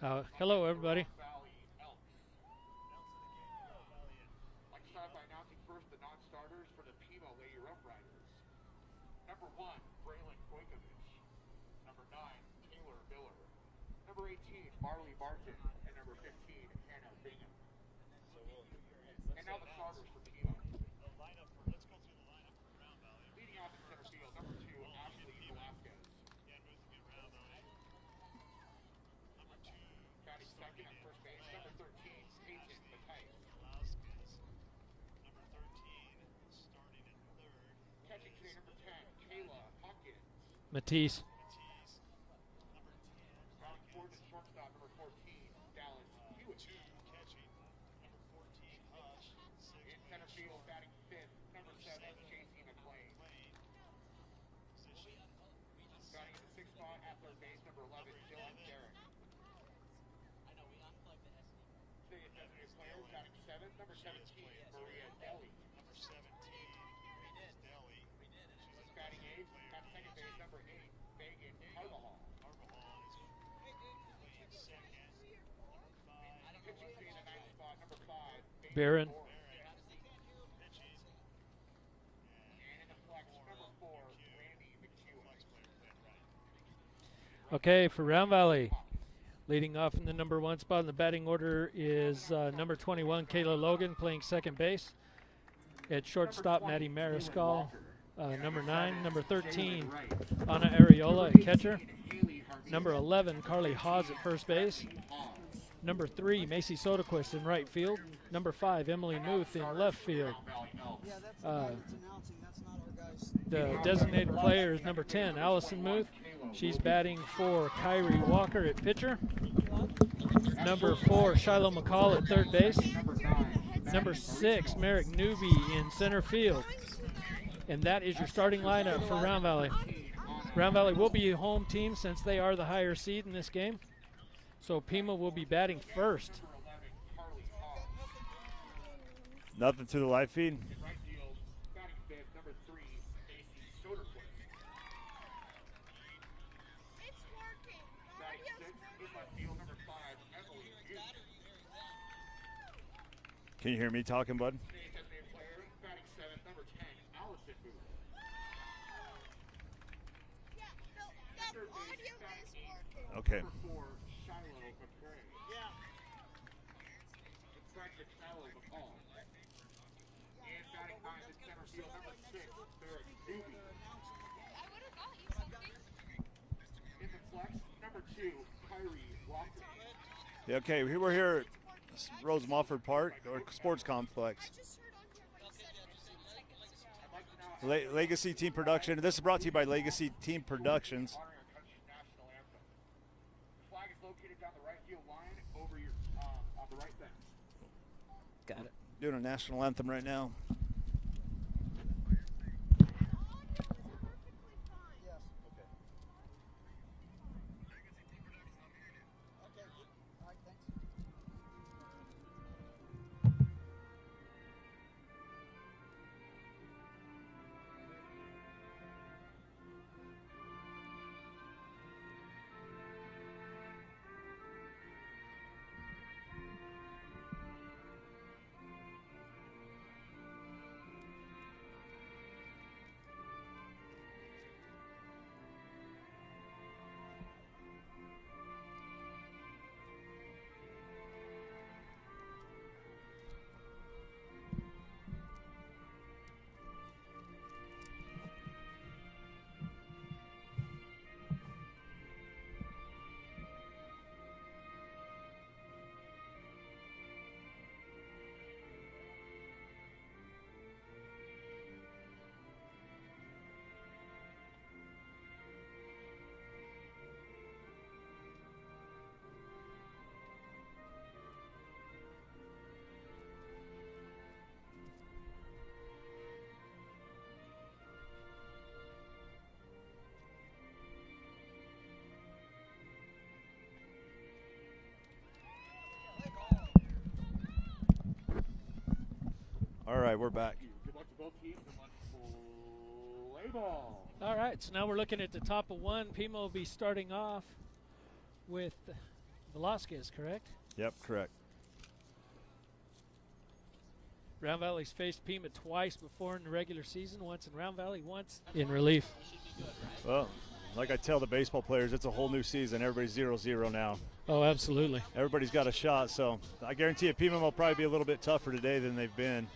Hello, everybody. Like to start by announcing first the non-starters for the Pima Lady Roughriders. Number 1, Braylon Koykovich. Number 9, Taylor Miller. Number 18, Marley Barton. And number 15, Hannah Bingham. And now the starters for Pima. Leading off in center field, number 2, Ashley Velasquez. Batting second at first base, number 13, Peyton Matisse. Catching today, number 10, Kayla Hawkins. Matisse. Batting fourth and shortstop, number 14, Dallas Hewitt. In center field, batting fifth, number 7, J.C. McLean. Batting in the sixth spot at third base, number 11, Dylan Derrick. Today's designated players, batting seventh, number 17, Maria Deli. Batting eighth, at second base, number 8, Megan Carvajal. Pitching today in the ninth spot, number 5, Barron. Moore. And in the flex, number 4, Randy McEwen. Okay, for Round Valley, leading off in the number 1 spot in the batting order is number 21, Kayla Logan, playing second base. At shortstop, Maddie Mariscal. Number 9, number 13, Anna Areola at catcher. Number 11, Carly Hawes at first base. Number 3, Macy Soderquist in right field. Number 5, Emily Muth in left field. The designated player is number 10, Allison Muth. She's batting for Kyrie Walker at pitcher. Number 4, Shiloh McCall at third base. Number 6, Merrick Newby in center field. And that is your starting lineup for Round Valley. Round Valley will be a home team since they are the higher seed in this game. So Pima will be batting first. Nothing to the live feed. Can you hear me talking, bud? Okay. Yeah, okay, we're here at Rose Mofford Park, or Sports Complex. Legacy Team Production. This is brought to you by Legacy Team Productions. Got it. Doing a national anthem right now. All right, we're back. Good luck to both teams and let's play ball. All right, so now we're looking at the top of 1. Pima will be starting off with Velasquez, correct? Yep, correct. Round Valley's faced Pima twice before in the regular season, once in Round Valley, once in relief. Well, like I tell the baseball players, it's a whole new season. Everybody's 0-0 now. Oh, absolutely. Everybody's got a shot, so I guarantee you Pima will probably be a little bit tougher today than they've been.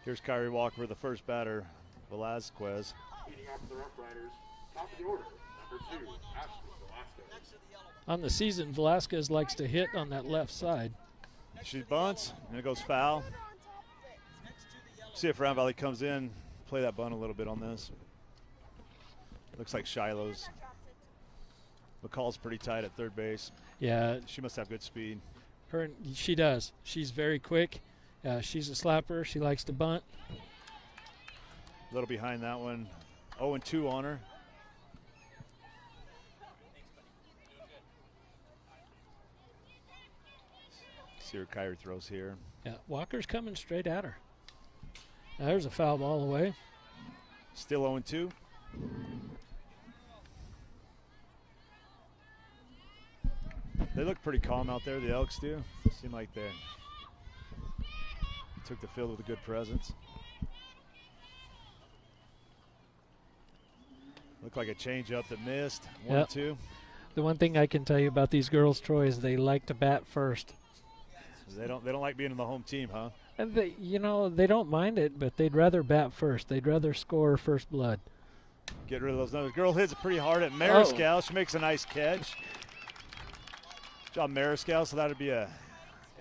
Here's Kyrie Walker, the first batter, Velasquez. Leading off the Roughriders, top of the order, number 2, Ashley Velasquez. On the season, Velasquez likes to hit on that left side. She bunts, and it goes foul. See if Round Valley comes in, play that bunt a little bit on this. Looks like Shiloh's. McCall's pretty tight at third base. Yeah, She must have good speed. she does. She's very quick. She's a slapper. She likes to bunt. A little behind that one. 0-2 on her. See her Kyrie throws here. Yeah, Walker's coming straight at her. Now, there's a foul ball away. Still 0-2. They look pretty calm out there, the Elks do. Seem like they took the field with a good presence. Looked like a changeup that missed. 1-2. The one thing I can tell you about these girls, Troy, is they like to bat first. They don't like being in the home team, huh? And they don't mind it, but they'd rather bat first. They'd rather score first blood. Get rid of those numbers. Girl hits it pretty hard at Mariscal. She makes a nice catch. Good job, Mariscal. So that would be a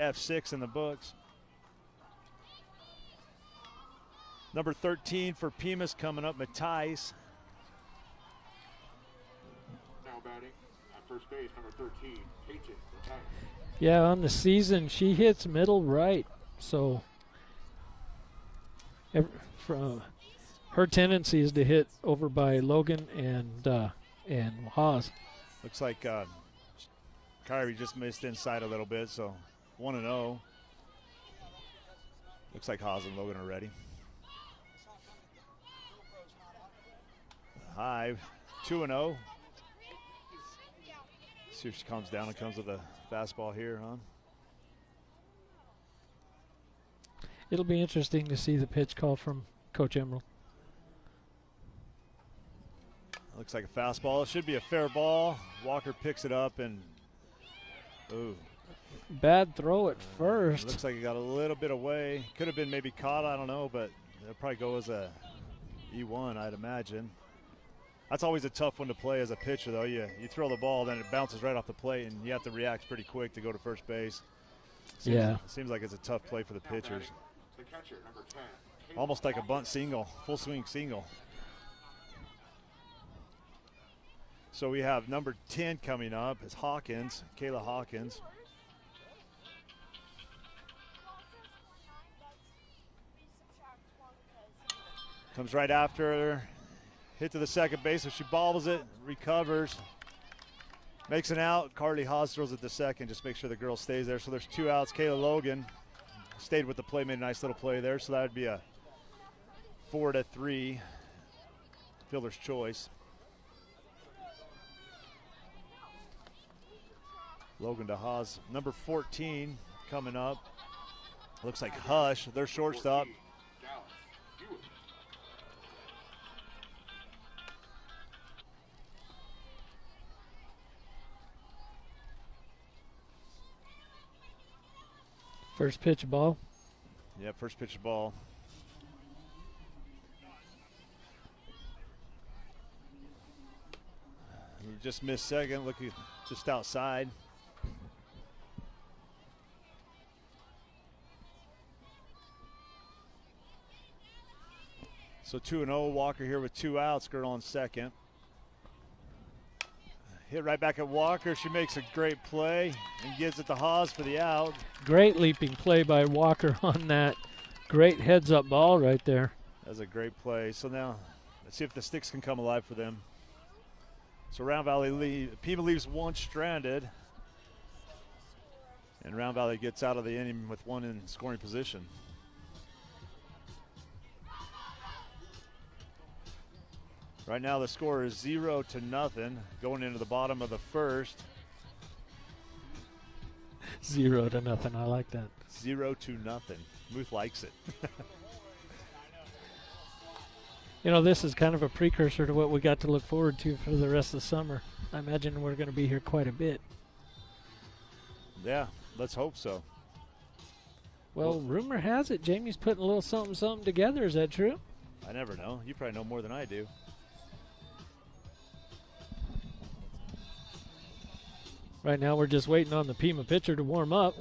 F6 in the books. Number 13 for Pima's coming up, Matthijs. Now batting at first base, number 13, Peyton Matthijs. Yeah, on the season, she hits middle right. So her tendency is to hit over by Logan and Haas. Looks like Kyrie just missed inside a little bit, so 1-0. Looks like Haas and Logan are ready. High, 2-0. See if she comes down and comes with a fastball here, huh? It'll be interesting to see the pitch call from Coach Emerald. Looks like a fastball. It should be a fair ball. Walker picks it up and, ooh. Bad throw at first. Looks like it got a little bit away. Could have been maybe caught, I don't know, but it'll probably go as a E1, I'd imagine. That's always a tough one to play as a pitcher, though. You throw the ball, then it bounces right off the plate, and you have to react pretty quick to go to first base. Seems like it's a tough play for the pitchers. The catcher, number 10. Almost like a bunt single, full swing single. So we have number 10 coming up. It's Hawkins, Kayla Hawkins. Comes right after her. Hit to the second base, so she bobbles it, recovers, makes an out. Carly Haas throws it to second, just make sure the girl stays there. So there's 2 outs. Kayla Logan stayed with the play, made a nice little play there. So that would be a 4-3 fielder's choice. Logan to Haas. Number 14 coming up. Looks like Hush, their shortstop. First pitch ball. Yeah, first pitch ball. Just missed second, looking just outside. So 2-0, Walker here with 2 outs, girl on second. Hit right back at Walker. She makes a great play and gives it to Haas for the out. Great leaping play by Walker on that. Great heads-up ball right there. That's a great play. So now let's see if the sticks can come alive for them. So Round Valley Pima leaves 1 stranded. And Round Valley gets out of the inning with 1 in scoring position. Right now the score is 0-0 going into the bottom of the first. 0-0. I like that. 0-0. Muth likes it. You know, this is kind of a precursor to what we got to look forward to for the rest of the summer. I imagine we're going to be here quite a bit. Yeah, let's hope so. Well, rumor has it Jamie's putting a little something together. Is that true? I never know. You probably know more than I do. Right now we're just waiting on the Pima pitcher to warm up.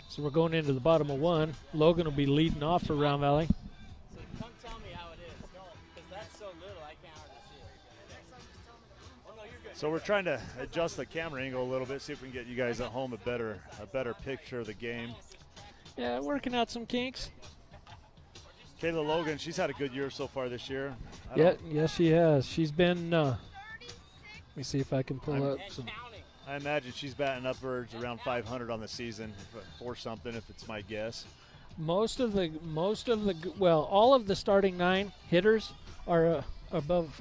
So we're going into the bottom of one. Logan will be leading off for Round Valley. So come tell me how it is, because that's so little I can't hardly see it. Oh, no, you're good. So we're trying to adjust the camera angle a little bit, see if we can get you guys at home a better picture of the game. Yeah, working out some kinks. Kayla Logan, she's had a good year so far this year. Yes, she has. She's been. Let me see if I can pull up some. I imagine she's batting upwards around 500 on the season, or something, if it's my guess. All of the starting 9 hitters are above.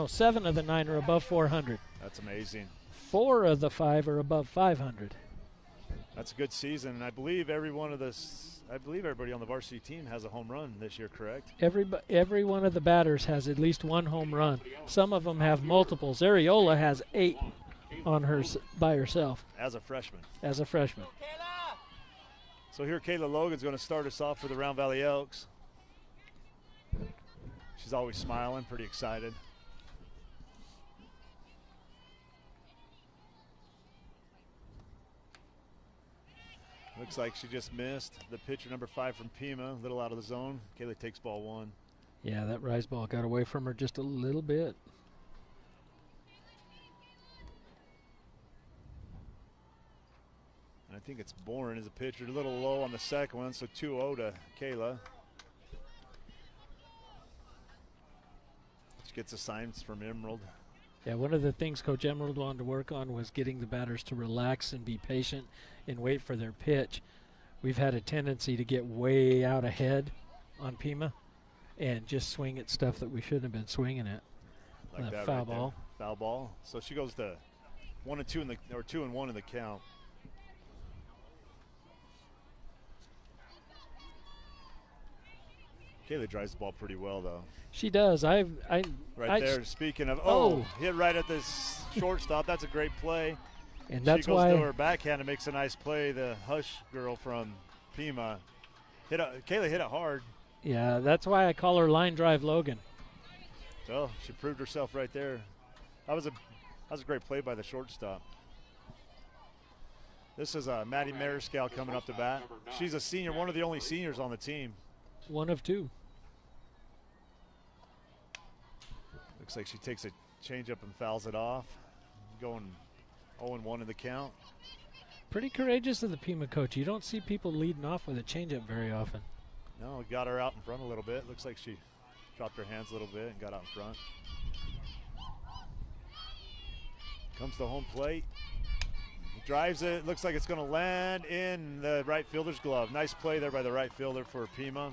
7 of the 9 are above 400. That's amazing. 4 of the 5 are above 500. That's a good season, and I believe everybody on the varsity team has a home run this year, correct? Every one of the batters has at least one home run. Some of them have multiples. Ariola has 8 on her by herself. As a freshman. So here Kayla Logan's going to start us off for the Round Valley Elks. She's always smiling, pretty excited. Looks like she just missed. The pitcher number 5 from Pima, a little out of the zone. Kayla takes ball 1. Yeah, that rise ball got away from her just a little bit. I think it's Bourne as a pitcher, a little low on the second one, so 2-0 to Kayla. She gets assignments from Emerald. Yeah, one of the things Coach Emerald wanted to work on was getting the batters to relax and be patient and wait for their pitch. We've had a tendency to get way out ahead on Pima and just swing at stuff that we shouldn't have been swinging at. Like that foul right ball. There. Foul ball. So she goes to 1-2 or 2-1 in the count. Kayla drives the ball pretty well, though. She does. Right there. Speaking of, hit right at this shortstop. That's a great play. And that's she goes why to her backhand and makes a nice play. The Hush girl from Pima Kayla hit it hard. Yeah, that's why I call her Line Drive Logan. So she proved herself right there. That was a great play by the shortstop. This is Maddie Mariscal coming up to bat. She's a senior, one of the only seniors on the team. One of 2. Looks like she takes a changeup and fouls it off. Going 0-1 in the count. Pretty courageous of the Pima coach. You don't see people leading off with a changeup very often. No, got her out in front a little bit. Looks like she dropped her hands a little bit and got out in front. Comes to home plate. Drives it. Looks like it's going to land in the right fielder's glove. Nice play there by the right fielder for Pima.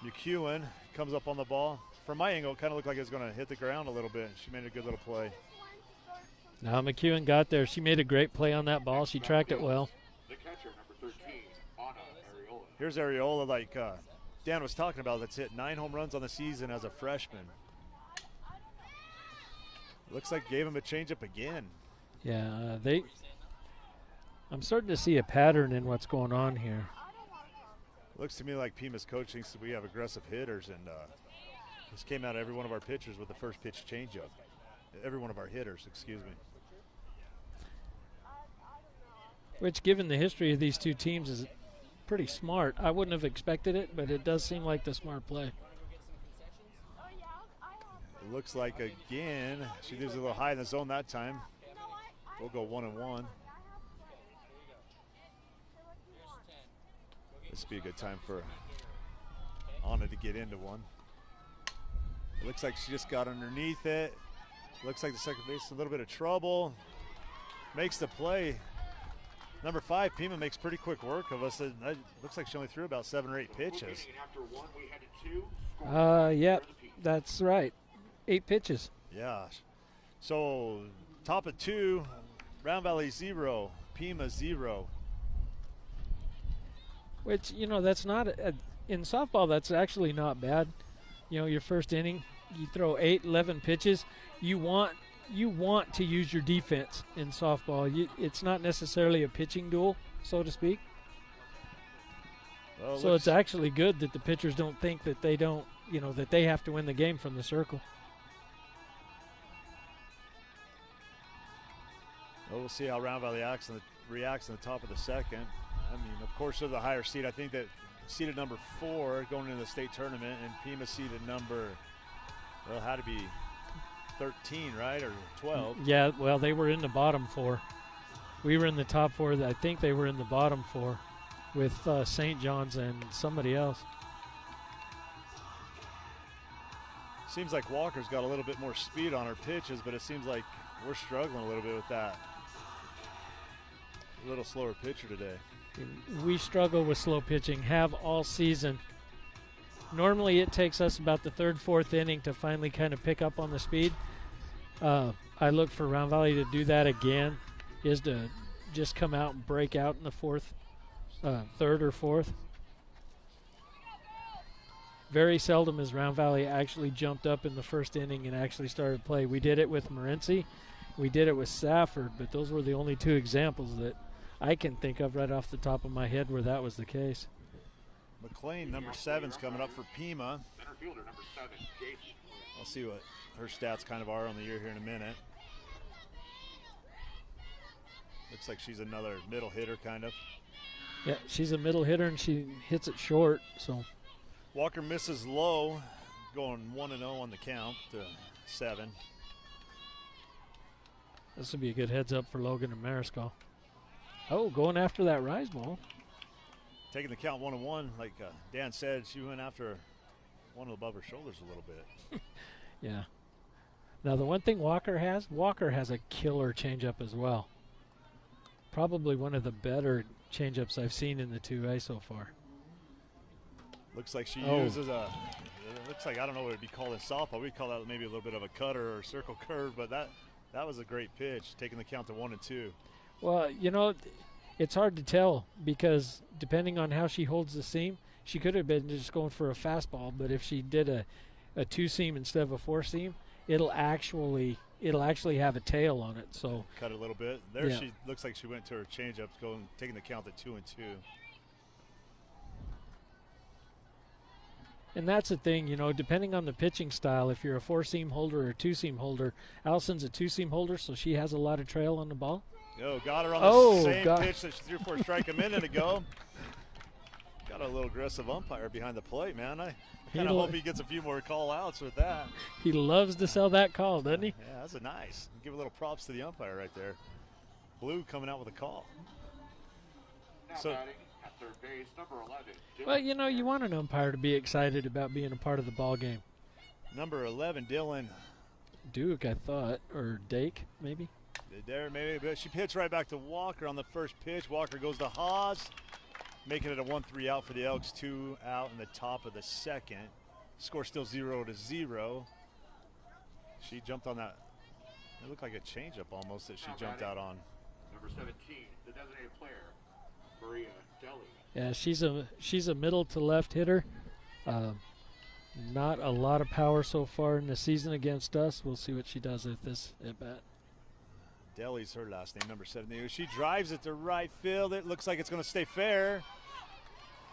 McEwen comes up on the ball. From my angle, it kind of looked like it was going to hit the ground a little bit. She made a good little play. Now McEwen got there. She made a great play on that ball. She tracked it well. The catcher, number 13, Anna Ariola. Here's Ariola, like Dan was talking about, that's hit 9 home runs on the season as a freshman. Looks like gave him a changeup again. Yeah, I'm starting to see a pattern in what's going on here. Looks to me like Pima's coach thinks that we have aggressive hitters, and this came out of every one of our pitchers with the first pitch changeup. Every one of our hitters, excuse me. Which, given the history of these two teams, is pretty smart. I wouldn't have expected it, but it does seem like the smart play. It looks like, again, she leaves it a little high in the zone that time. We'll go 1-1. This would be a good time for Anna to get into one. It looks like she just got underneath it. Looks like the second base a little bit of trouble. Makes the play. Number 5, Pima, makes pretty quick work of us. It looks like she only threw about 7 or 8 pitches. Yep, that's right. 8 pitches. Yeah. So top of 2, Round Valley 0, Pima 0. Which, you know, that's not in softball. That's actually not bad. You know, your first inning, you throw 8, 11 pitches. You want to use your defense in softball. It's not necessarily a pitching duel, so to speak. Well, so it's actually good that the pitchers don't think that they don't, you know, that they have to win the game from the circle. Well, we'll see how Round Valley reacts in the top of the second. I mean, of course, they're the higher seed. I think that seeded number 4 going into the state tournament, and Pima seeded number, well, had to be 13, right, or 12? Yeah, well, they were in the bottom 4. We were in the top 4. I think they were in the bottom 4 with St. John's and somebody else. Seems like Walker's got a little bit more speed on her pitches, but it seems like we're struggling a little bit with that. A little slower pitcher today. We struggle with slow pitching, have all season. Normally it takes us about the 3rd, 4th inning to finally kind of pick up on the speed. I look for Round Valley to do that again, is to just come out and break out in the 3rd or 4th. Very seldom has Round Valley actually jumped up in the 1st inning and actually started play. We did it with Morenci. We did it with Safford, but those were the only 2 examples that I can think of right off the top of my head where that was the case. McLean, number 7's coming up for Pima. I'll see what her stats kind of are on the year here in a minute. Looks like she's another middle hitter kind of. Yeah, she's a middle hitter and she hits it short. So Walker misses low, going 1-0 on the count to 7. This would be a good heads up for Logan and Mariscal. Oh, going after that rise ball. Taking the count 1-1, like Dan said, she went after one above her shoulders a little bit. Yeah. Now, the one thing Walker has a killer changeup as well. Probably one of the better changeups I've seen in the 2A so far. Looks like she uses looks like, I don't know what it would be called in softball. We'd call that maybe a little bit of a cutter or circle curve, but that was a great pitch, taking the count to 1-2. Well, you know, it's hard to tell because depending on how she holds the seam, she could have been just going for a fastball, but if she did a 2-seam instead of a 4-seam, it'll actually have a tail on it. So cut it a little bit. There yeah. She looks like she went to her changeup, taking the count to 2-2. And that's the thing, you know, depending on the pitching style, if you're a 4-seam holder or a 2-seam holder, Allison's a 2-seam holder, so she has a lot of trail on the ball. Oh, got her on the same pitch that she threw for a strike a minute ago. Got a little aggressive umpire behind the plate, man. I kind of hope he gets a few more call-outs with that. He loves to sell that call, doesn't he? Yeah, that's nice. Give a little props to the umpire right there. Blue coming out with a call. So, at third base, number 11. Well, you know, you want an umpire to be excited about being a part of the ball game. Number 11, Dylan Duke, I thought, or Dake, maybe. There, maybe, but she hits right back to Walker on the first pitch. Walker goes to Haas, making it a 1-3 out for the Elks. 2 out in the top of the second. Score still 0-0. She jumped on that. It looked like a changeup almost that she jumped out on. Number 17, the designated player, Maria Deli. Yeah, she's a middle to left hitter. Not a lot of power so far in the season against us. We'll see what she does with this at bat. Deli's her last name, number 17. She drives it to right field. It looks like it's going to stay fair.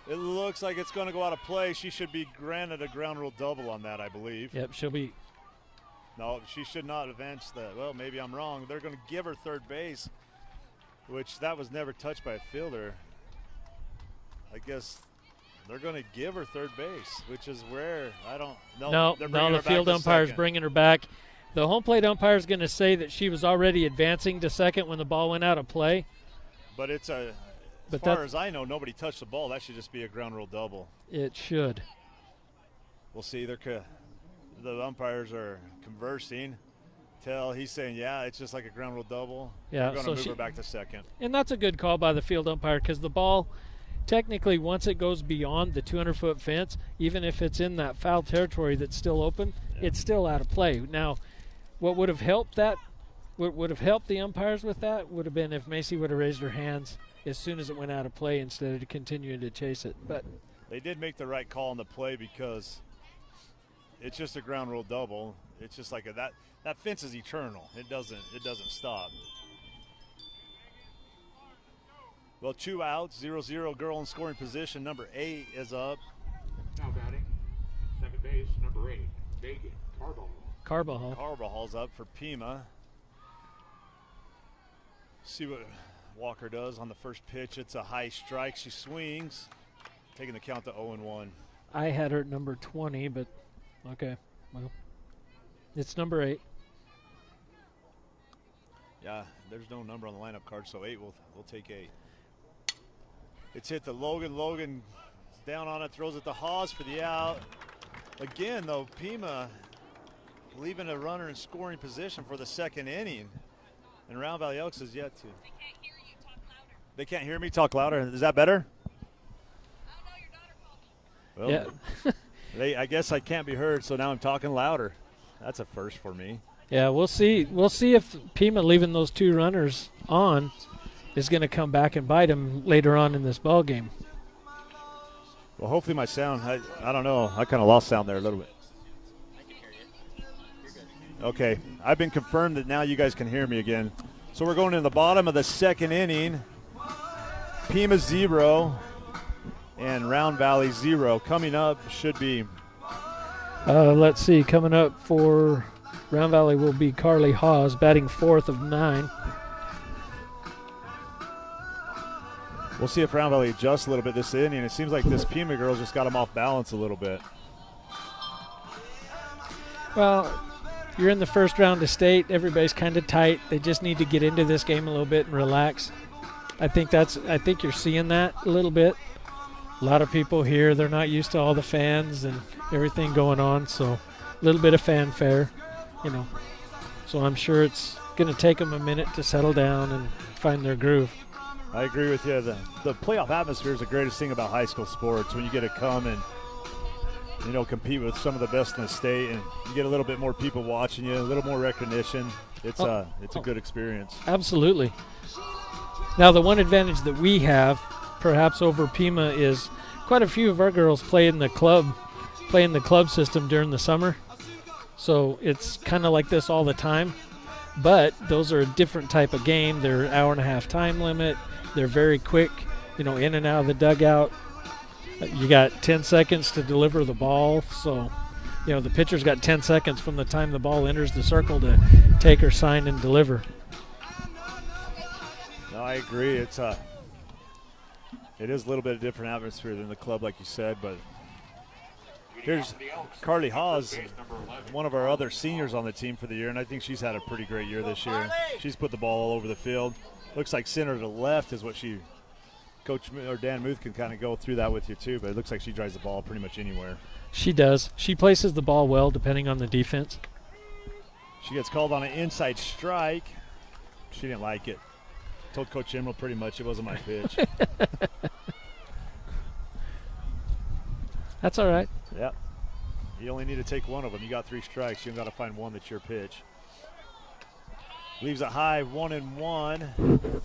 It looks like it's going to go out of play. She should be granted a ground rule double on that, I believe. Yep, she'll be. No, she should not advance that. Well, maybe I'm wrong. They're going to give her third base, which that was never touched by a fielder. I guess they're going to give her third base, which is rare. I don't know. No, the field umpire's bringing her back. The home plate umpire is going to say that she was already advancing to second when the ball went out of play. But as far as I know, nobody touched the ball. That should just be a ground rule double. It should. We'll see. The umpires are conversing. tell. He's saying, yeah, it's just like a ground rule double. Yeah, We're going so to move her back to second. And that's a good call by the field umpire, because the ball, technically, once it goes beyond the 200-foot fence, even if it's in that foul territory that's still open, it's still out of play. Now, what would have helped that, what would have helped the umpires with that would have been if Macy would have raised her hands as soon as it went out of play instead of continuing to chase it. But they did make the right call on the play because it's just a ground rule double. It's just like that fence is eternal. It doesn't stop. Well, 2 outs, 0-0, girl in scoring position. Number 8 is up. Now batting, second base, number 8, Megan Carbajal. Carvajal's up for Pima. See what Walker does on the first pitch. It's a high strike. She swings, taking the count to 0-1. I had her at number 20, but okay. Well, it's number 8. Yeah, there's no number on the lineup card, so 8, we'll take 8. It's hit to Logan. Logan is down on it, throws it to Hawes for the out. Again, though, Pima leaving a runner in scoring position for the second inning. And Round Valley Elks is yet to. They can't hear you. Talk louder. They can't hear me? Talk louder. Is that better? Oh, no, your daughter called me. Well, Yeah. I guess I can't be heard, so now I'm talking louder. That's a first for me. Yeah, we'll see. We'll see if Pima leaving those 2 runners on is going to come back and bite him later on in this ball game. Well, hopefully my sound, I don't know. I kind of lost sound there a little bit. I can hear you. You're good. Okay, I've been confirmed that now you guys can hear me again. So we're going in the bottom of the second inning. Pima 0 and Round Valley 0. Coming up should be. Let's see. Coming up for Round Valley will be Carly Hawes, batting 4th of 9. We'll see if Round Valley adjusts a little bit this inning. It seems like this Pima girl just got them off balance a little bit. Well, you're in the first round of state. Everybody's kind of tight. They just need to get into this game a little bit and relax. I think you're seeing that a little bit. A lot of people here, they're not used to all the fans and everything going on, so a little bit of fanfare, So I'm sure it's going to take them a minute to settle down and find their groove. I agree with you. The playoff atmosphere is the greatest thing about high school sports, when you get to come and compete with some of the best in the state, and you get a little bit more people watching you, a little more recognition. It's a good experience. Absolutely. Now, the one advantage that we have, perhaps over Pima, is quite a few of our girls play in the club system during the summer. So it's kind of like this all the time. But those are a different type of game. They're an hour-and-a-half time limit. They're very quick, in and out of the dugout. You got 10 seconds to deliver the ball. So, the pitcher's got 10 seconds from the time the ball enters the circle to take her sign and deliver. No, I agree. It is a little bit of a different atmosphere than the club, like you said. But here's Carly Hawes, one of our other seniors on the team for the year, and I think she's had a pretty great year this year. She's put the ball all over the field. Looks like center to left is what Coach or Dan Muth can kind of go through that with you too, but it looks like she drives the ball pretty much anywhere. She does. She places the ball well depending on the defense. She gets called on an inside strike. She didn't like it. Told Coach Emerald pretty much it wasn't my pitch. That's all right. Yep. You only need to take one of them. You got 3 strikes. You got to find one that's your pitch. Leaves it high, 1-1.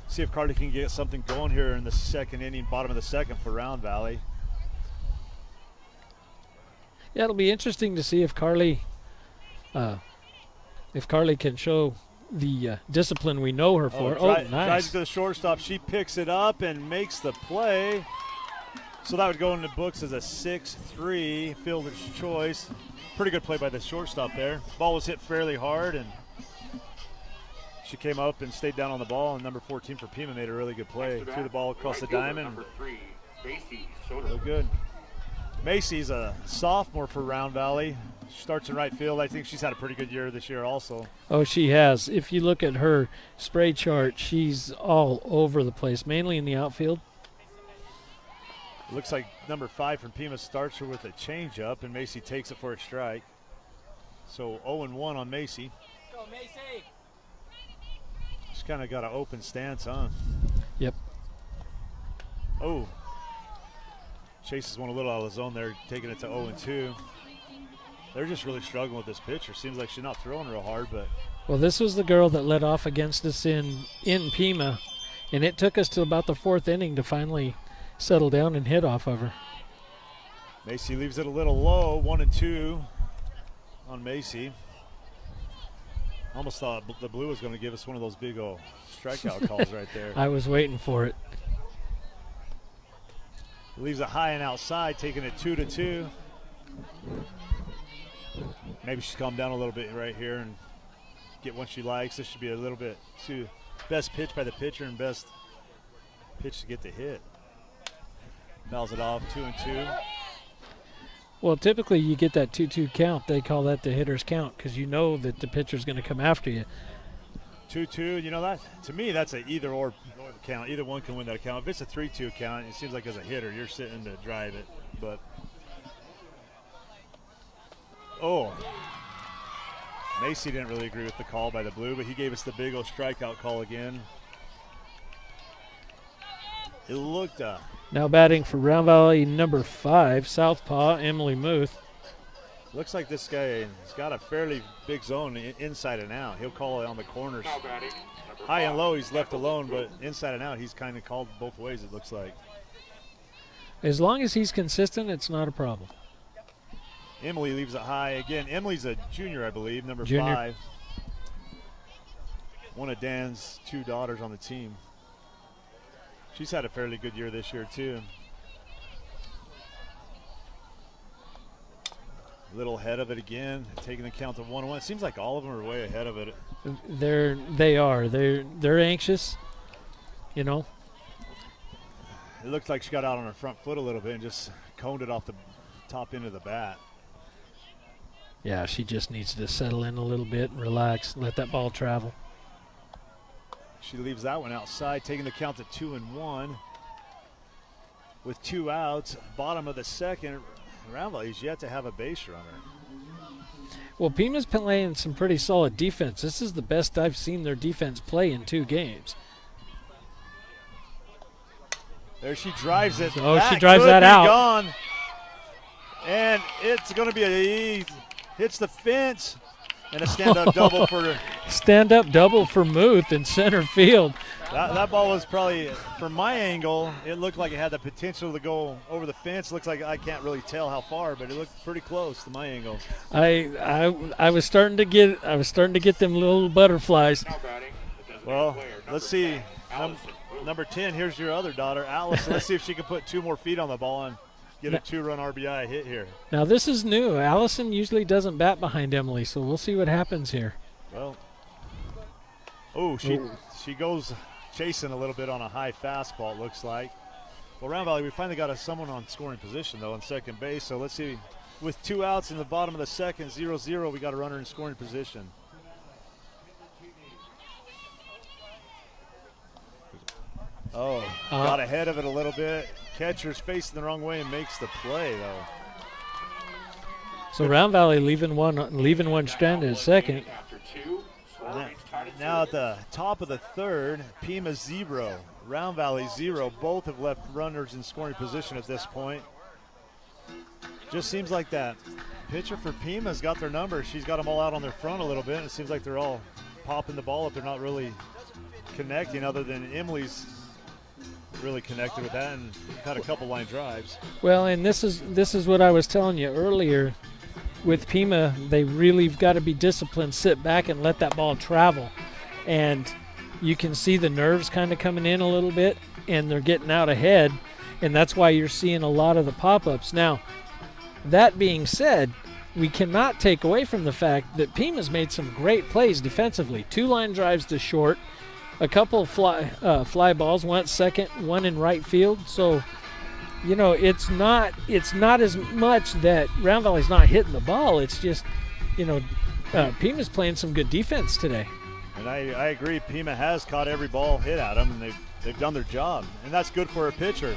See if Carly can get something going here in the second inning, bottom of the second for Round Valley. Yeah, it'll be interesting to see if Carly can show the discipline we know her for. Drives Nice. to the shortstop. She picks it up and makes the play. So that would go in the books as a 6-3 fielder's choice. Pretty good play by the shortstop there. Ball was hit fairly hard, and she came up and stayed down on the ball, and number 14 for Pima made a really good play. Threw the ball across the diamond. Number 3, Macy Soto. Real good. Macy's a sophomore for Round Valley. She starts in right field. I think she's had a pretty good year this year also. Oh, she has. If you look at her spray chart, she's all over the place, mainly in the outfield. It looks like number 5 from Pima starts her with a changeup, and Macy takes it for a strike. So 0-1 on Macy. Macy. Just kind of got an open stance, huh? Yep. Oh. Chase has won a little out of the zone there, taking it to 0-2. They're just really struggling with this pitcher. Seems like she's not throwing real hard, but. Well, this was the girl that led off against us in Pima, and it took us to about the 4th inning to finally settle down and hit off of her. Macy leaves it a little low, 1-2 on Macy. Almost thought the blue was going to give us one of those big old strikeout calls right there. I was waiting for it. Leaves it high and outside, taking it 2-2. Maybe she's calmed down a little bit right here and get one she likes. This should be a little bit too best pitch by the pitcher and best pitch to get the hit. Fouls it off, 2-2. Well, typically you get that 2-2 count. They call that the hitter's count because you know that the pitcher's going to come after you. 2-2, you know, that to me that's an either or count. Either one can win that count. If it's a 3-2 count, it seems like as a hitter you're sitting to drive it. But oh, Macy didn't really agree with the call by the blue, but he gave us the big old strikeout call again. It looked now batting for Round Valley number 5, Southpaw, Emily Muth. looks like this guy has got a fairly big zone inside and out. He'll call it on the corners. High and low, he's left alone, but inside and out, he's kind of called both ways, it looks like. As long as he's consistent, it's not a problem. Emily leaves it high. Again, Emily's a junior, I believe, number Junior. 5. One of Dan's 2 daughters on the team. She's had a fairly good year this year, too. A little ahead of it again, taking the count to 1-1. It seems like all of them are way ahead of it. They're anxious, you know. It looked like she got out on her front foot a little bit and just coned it off the top end of the bat. Yeah, she just needs to settle in a little bit and relax, let that ball travel. She leaves that one outside, taking the count to 2-1. With 2 outs, bottom of the second, Round Valley's yet to have a base runner. Well, Pima's playing some pretty solid defense. This is the best I've seen their defense play in 2 games. There she drives it. Oh, she drives that out. Gone. And it's going to be hits the fence and a stand-up double for. Stand-up double for Muth in center field. That ball was probably, from my angle, it looked like it had the potential to go over the fence. Looks like I can't really tell how far, but it looked pretty close to my angle. I was starting to get them little butterflies. Well, let's see. Number 10, here's your other daughter, Alice. Let's see if she can put 2 more feet on the ball and get a 2-run RBI hit here. Now, this is new. Allison usually doesn't bat behind Emily, so we'll see what happens here. Well, she goes chasing a little bit on a high fastball, it looks like. Well, Round Valley, we finally got someone on scoring position, though, on second base. So let's see. With 2 outs in the bottom of the second, 0-0, we got a runner in scoring position. Oh, got ahead of it a little bit. Catcher's facing the wrong way and makes the play, though. So Round Valley leaving one stranded at second. Now at the top of the third, Pima 0, Round Valley 0. Both have left runners in scoring position at this point. Just seems like that pitcher for Pima's got their number. She's got them all out on their front a little bit. It seems like they're all popping the ball up. They're not really connecting, other than Emily's really connected with that and had a couple line drives. Well, and this is what I was telling you earlier. With Pima, they really got to be disciplined, sit back and let that ball travel. And you can see the nerves kind of coming in a little bit, and they're getting out ahead, and that's why you're seeing a lot of the pop-ups. Now, that being said, we cannot take away from the fact that Pima's made some great plays defensively. 2 line drives to short, a couple fly balls, one at second, one in right field. So, you know, it's not as much that Round Valley's not hitting the ball. It's just, you know, Pima's playing some good defense today. And I agree. Pima has caught every ball hit at them, and they've done their job. And that's good for a pitcher.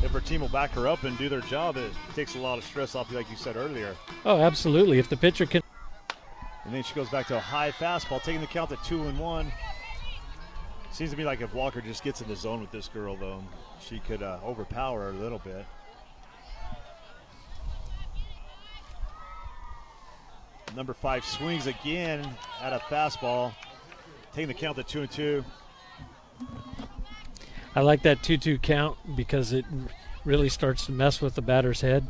If her team will back her up and do their job, it takes a lot of stress off, like you said earlier. Oh, absolutely. If the pitcher can. And then she goes back to a high fastball, taking the count to 2-1. Seems to me like if Walker just gets in the zone with this girl, though, she could overpower her a little bit. Number 5 swings again at a fastball, taking the count to 2-2. I like that 2-2 count because it really starts to mess with the batter's head.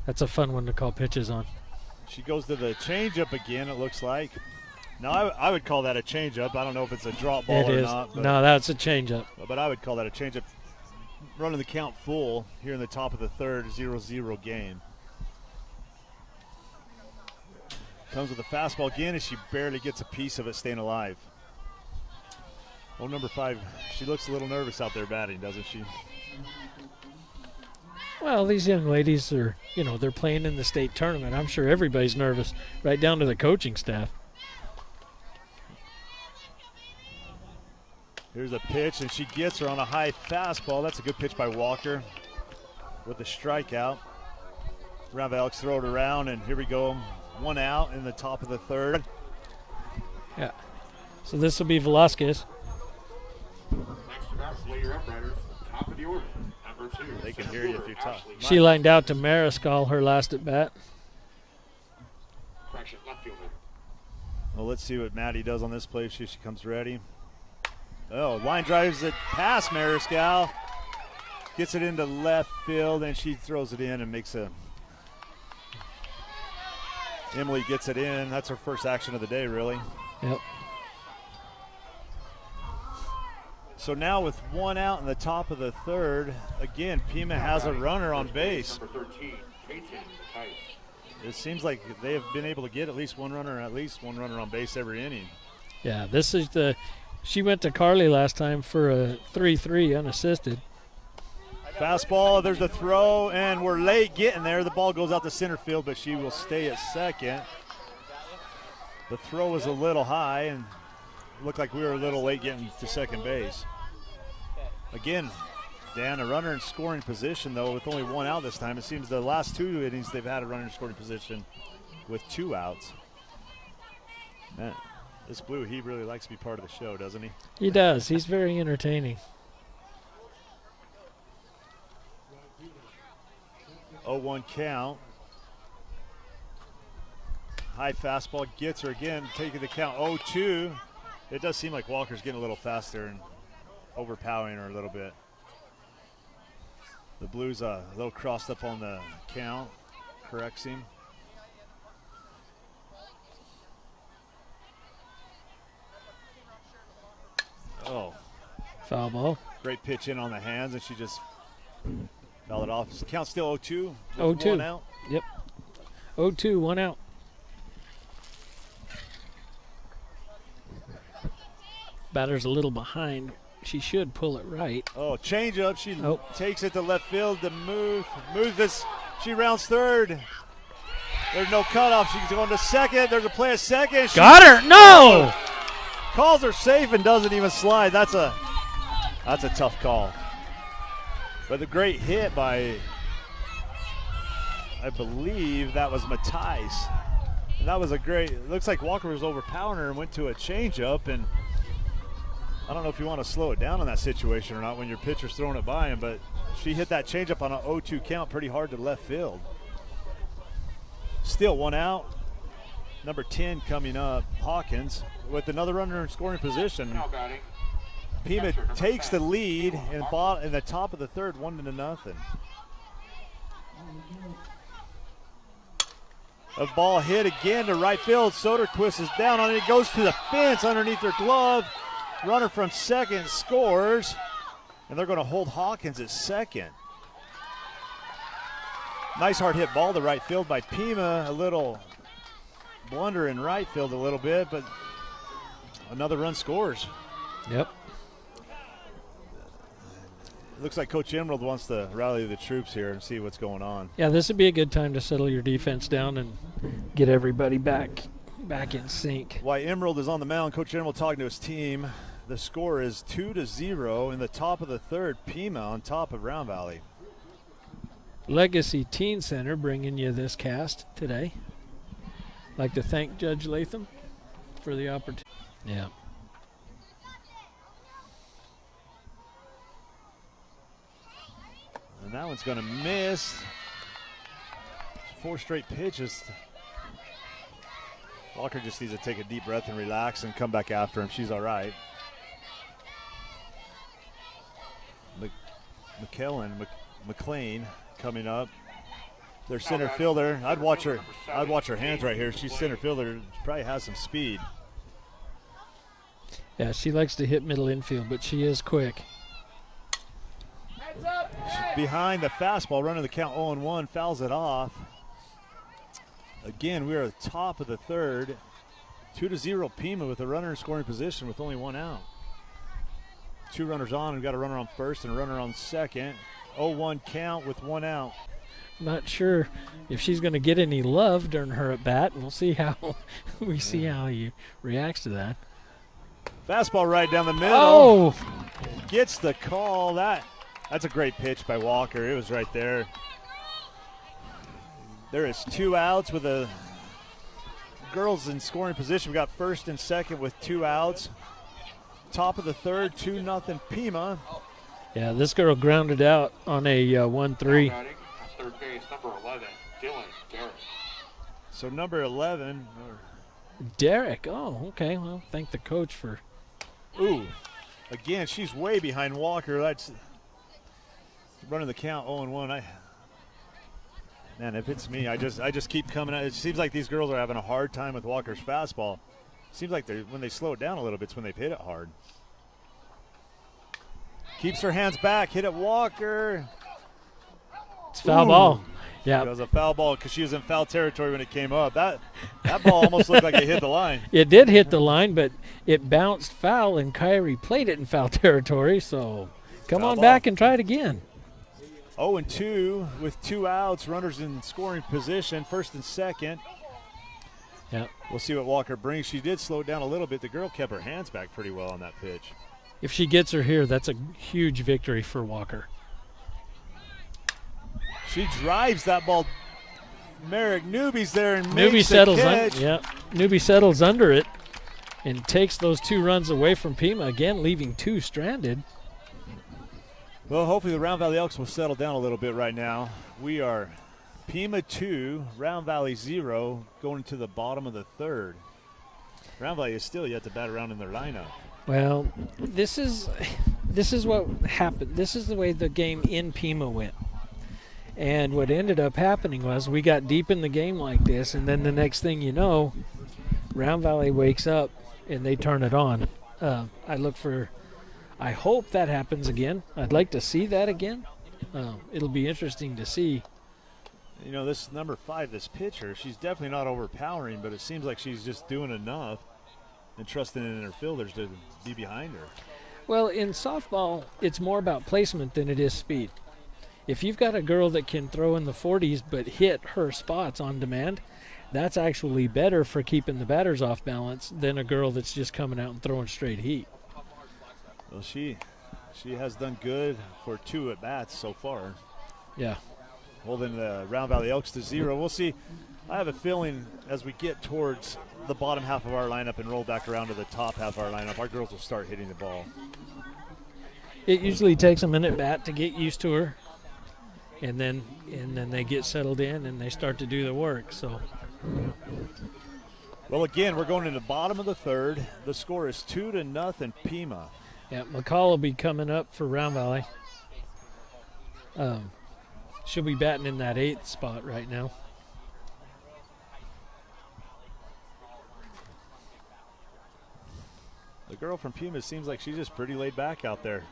That's a fun one to call pitches on. She goes to the changeup again, it looks like. Now, I would call that a changeup. I don't know if it's a drop ball or not. But, no, that's a changeup. But I would call that a changeup. Running the count full here in the top of the third, 0-0 game. Comes with a fastball again, and she barely gets a piece of it, staying alive. Oh, number 5, she looks a little nervous out there batting, doesn't she? Well, these young ladies are, they're playing in the state tournament. I'm sure everybody's nervous, right down to the coaching staff. Here's a pitch, and she gets her on a high fastball. That's a good pitch by Walker with the strikeout. Round the Elks throw it around, and here we go. 1 out in the top of the third. Yeah. So this will be Velasquez. Next to bat, Slater Roughriders, top of the order, number 2. They can hear you if you're tough. She lined out to Mariscal her last at bat. Correction, left fielder. Well, let's see what Maddie does on this play. She comes ready. Oh, line drives it past Mariscal. Gets it into left field, and she throws it in and makes a... Emily gets it in. That's her first action of the day, really. Yep. So now with 1 out in the top of the third, again, Pima has a runner on base. Number 13, Peyton, Tice. It seems like they have been able to get at least one runner on base every inning. Yeah, this is she went to Carly last time for a 3-3 unassisted. Fastball, there's a throw, and we're late getting there. The ball goes out to center field, but she will stay at second. The throw was a little high, and looked like we were a little late getting to second base. Again, Dan, a runner in scoring position, though, with only 1 out this time. It seems the last 2 innings they've had a runner in scoring position with 2 outs. Man, this Blue, he really likes to be part of the show, doesn't he? He does. He's very entertaining. 0-1 count. High fastball gets her again, taking the count 0-2. It does seem like Walker's getting a little faster and overpowering her a little bit. The Blues a little crossed up on the count, corrects him. Oh. Foul ball. Great pitch in on the hands, and she just fouled it off. Count still 0-2. 0-2. 1 out. Yep. 0-2, 1 out. Batter's a little behind. She should pull it right. Oh, change up. She takes it to left field to move this. She rounds third. There's no cutoff. She's going to second. There's a play at second. Got her. No! Calls her safe and doesn't even slide. That's a tough call. But the great hit by, I believe that was Matthijs. And that was a great, it looks like Walker was overpowering her and went to a changeup, and I don't know if you want to slow it down in that situation or not when your pitcher's throwing it by him, but she hit that changeup on an 0-2 count pretty hard to left field. Still 1 out. Number 10 coming up, Hawkins, with another runner in scoring position. Now batting. Pima takes the lead in the top of the third, 1-0. A ball hit again to right field. Soderquist is down on it. It goes to the fence underneath her glove. Runner from second scores, and they're going to hold Hawkins at second. Nice hard hit ball to right field by Pima. A little blunder in right field a little bit, but another run scores. Yep. It looks like Coach Emerald wants to rally the troops here and see what's going on. Yeah, this would be a good time to settle your defense down and get everybody back in sync. While Emerald is on the mound, Coach Emerald talking to his team. The score is 2-0 in the top of the third. Pima on top of Round Valley. Legacy Teen Center bringing you this cast today. Like to thank Judge Latham for the opportunity. Yeah. And that one's going to miss. 4 straight pitches. Walker just needs to take a deep breath and relax and come back after him. She's all right. McLean coming up. Their center fielder. I'd watch her hands right here. She's center fielder. She probably has some speed. Yeah, she likes to hit middle infield, but she is quick. Behind the fastball, running the count 0-1, fouls it off. Again, we are at the top of the third. 2-0 Pima with a runner in scoring position with only 1 out. 2 runners on. We've got a runner on first and a runner on second. 0-1 count with 1 out. Not sure if she's going to get any love during her at bat. We'll see how see how he reacts to that. Fastball right down the middle. Oh, Gets the call. That's a great pitch by Walker. It was right there. There is 2 outs with the girls in scoring position. We got first and second with 2 outs. Top of the third, 2-0 Pima. yeah, this girl grounded out on a 1-3. Third base, number 11, Dylan Garrett. So number 11. Derek. Oh, okay. Well, thank the coach for. Ooh, again, she's way behind Walker. That's running the count 0-1. Man, if it's me, I just keep coming out. It seems like these girls are having a hard time with Walker's fastball. Seems like when they slow it down a little bit, it's when they've hit it hard. Keeps her hands back. Hit it, Walker. It's foul ball. Yeah. It was a foul ball because she was in foul territory when it came up. That ball almost looked like it hit the line. It did hit the line, but it bounced foul, and Kyrie played it in foul territory. So come Foul on ball. back and try it again. 0-2 with 2 outs. Runners in scoring position, first and second. Yeah. We'll see what Walker brings. She did slow it down a little bit. The girl kept her hands back pretty well on that pitch. If she gets her here, that's a huge victory for Walker. She drives that ball. Merrick Newby's there and Newby makes settles the catch. Newby settles under it and takes those 2 runs away from Pima, again leaving 2 stranded. Well, hopefully the Round Valley Elks will settle down a little bit right now. We are Pima 2, Round Valley 0, going to the bottom of the third. Round Valley is still yet to bat around in their lineup. Well, this is what happened. This is the way the game in Pima went. And what ended up happening was we got deep in the game like this, and then the next thing you know, Round Valley wakes up and they turn it on. I hope that happens again. I'd like to see that again. It'll be interesting to see. You know, this number 5, this pitcher, she's definitely not overpowering, but it seems like she's just doing enough and trusting in her fielders to be behind her. Well, in softball, it's more about placement than it is speed. If you've got a girl that can throw in the 40s but hit her spots on demand, that's actually better for keeping the batters off balance than a girl that's just coming out and throwing straight heat. Well, she has done good for 2 at-bats so far. Yeah. Holding the Round Valley Elks to 0. We'll see. I have a feeling as we get towards the bottom half of our lineup and roll back around to the top half of our lineup, our girls will start hitting the ball. It usually takes a minute bat to get used to her. And then they get settled in and they start to do the work. So, well, again, we're going into the bottom of the third. The score is 2-0 Pima. yeah, McCall will be coming up for Round Valley. She'll be batting in that 8th spot right now. The girl from Pima seems like she's just pretty laid back out there.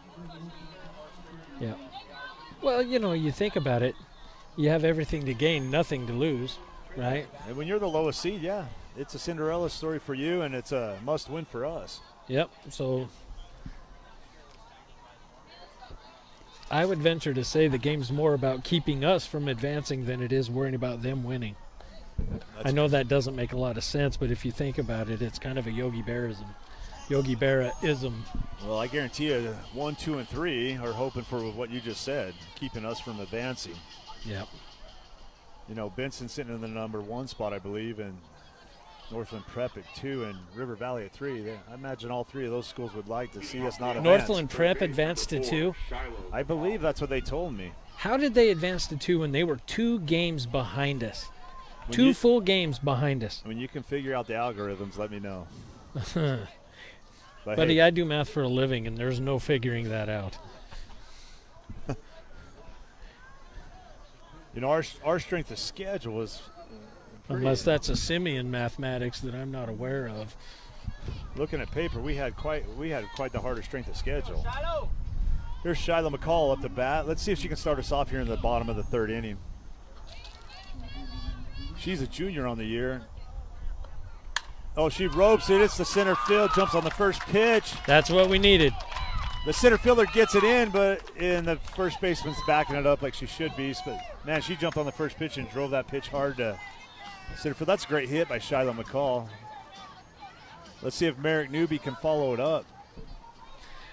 Yeah. Well, you know, you think about it, you have everything to gain, nothing to lose, right? And when you're the lowest seed, yeah, it's a Cinderella story for you, and it's a must-win for us. Yep. So I would venture to say the game's more about keeping us from advancing than it is worrying about them winning. I know that doesn't make a lot of sense, but if you think about it, it's kind of a Yogi Berra-ism. Well, I guarantee you 1, 2, and 3 are hoping for what you just said, keeping us from advancing. Yep. You know, Benson sitting in the number 1 spot, I believe, and Northland Prep at 2 and River Valley at 3. I imagine all three of those schools would like to see us not advance. Northland Prep advanced to 2. I believe that's what they told me. How did they advance to 2 when they were 2 games behind us? When 2 you- full games behind us. When you can figure out the algorithms, let me know. But Buddy, hey, I do math for a living, and there's no figuring that out. you know, our strength of schedule is Unless that's a simian mathematics that I'm not aware of. looking at paper. We had quite the harder strength of schedule. Shiloh! Here's Shiloh McCall up to bat. Let's see if she can start us off here in the bottom of the 3rd inning. She's a junior on the year. Oh, she ropes it. It's the center field. Jumps on the first pitch. That's what we needed. The center fielder gets it in, but the first baseman's backing it up like she should be. But man, she jumped on the first pitch and drove that pitch hard to center field. That's a great hit by Shiloh McCall. Let's see if Merrick Newby can follow it up.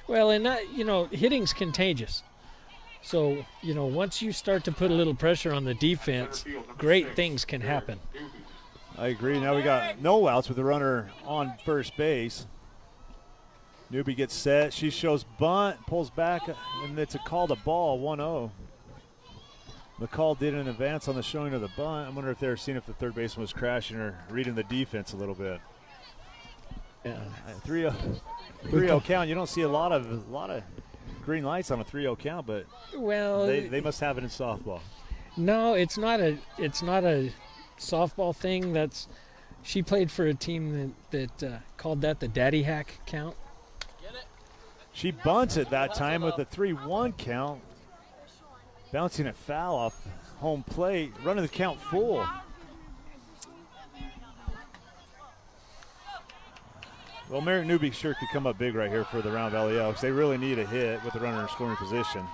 Well, and that, hitting's contagious. So, once you start to put a little pressure on the defense, great things can happen. I agree. Now we got no outs with the runner on first base. Newby gets set. She shows bunt, pulls back, and it's a call to ball, 1-0. McCall did an advance on the showing of the bunt. I wonder if they were seeing if the third baseman was crashing or reading the defense a little bit. Yeah. 3-0 count. You don't see a lot of green lights on a 3-0 count, but Well, they must have it in softball. no, it's not a softball thing. She played for a team that called that the daddy hack count. She bunted that time with a 3-1 count, bouncing it foul off home plate, running the count full. Well, Merrick Newby sure could come up big right here for the Round Valley Elks. They really need a hit with the runner in scoring position.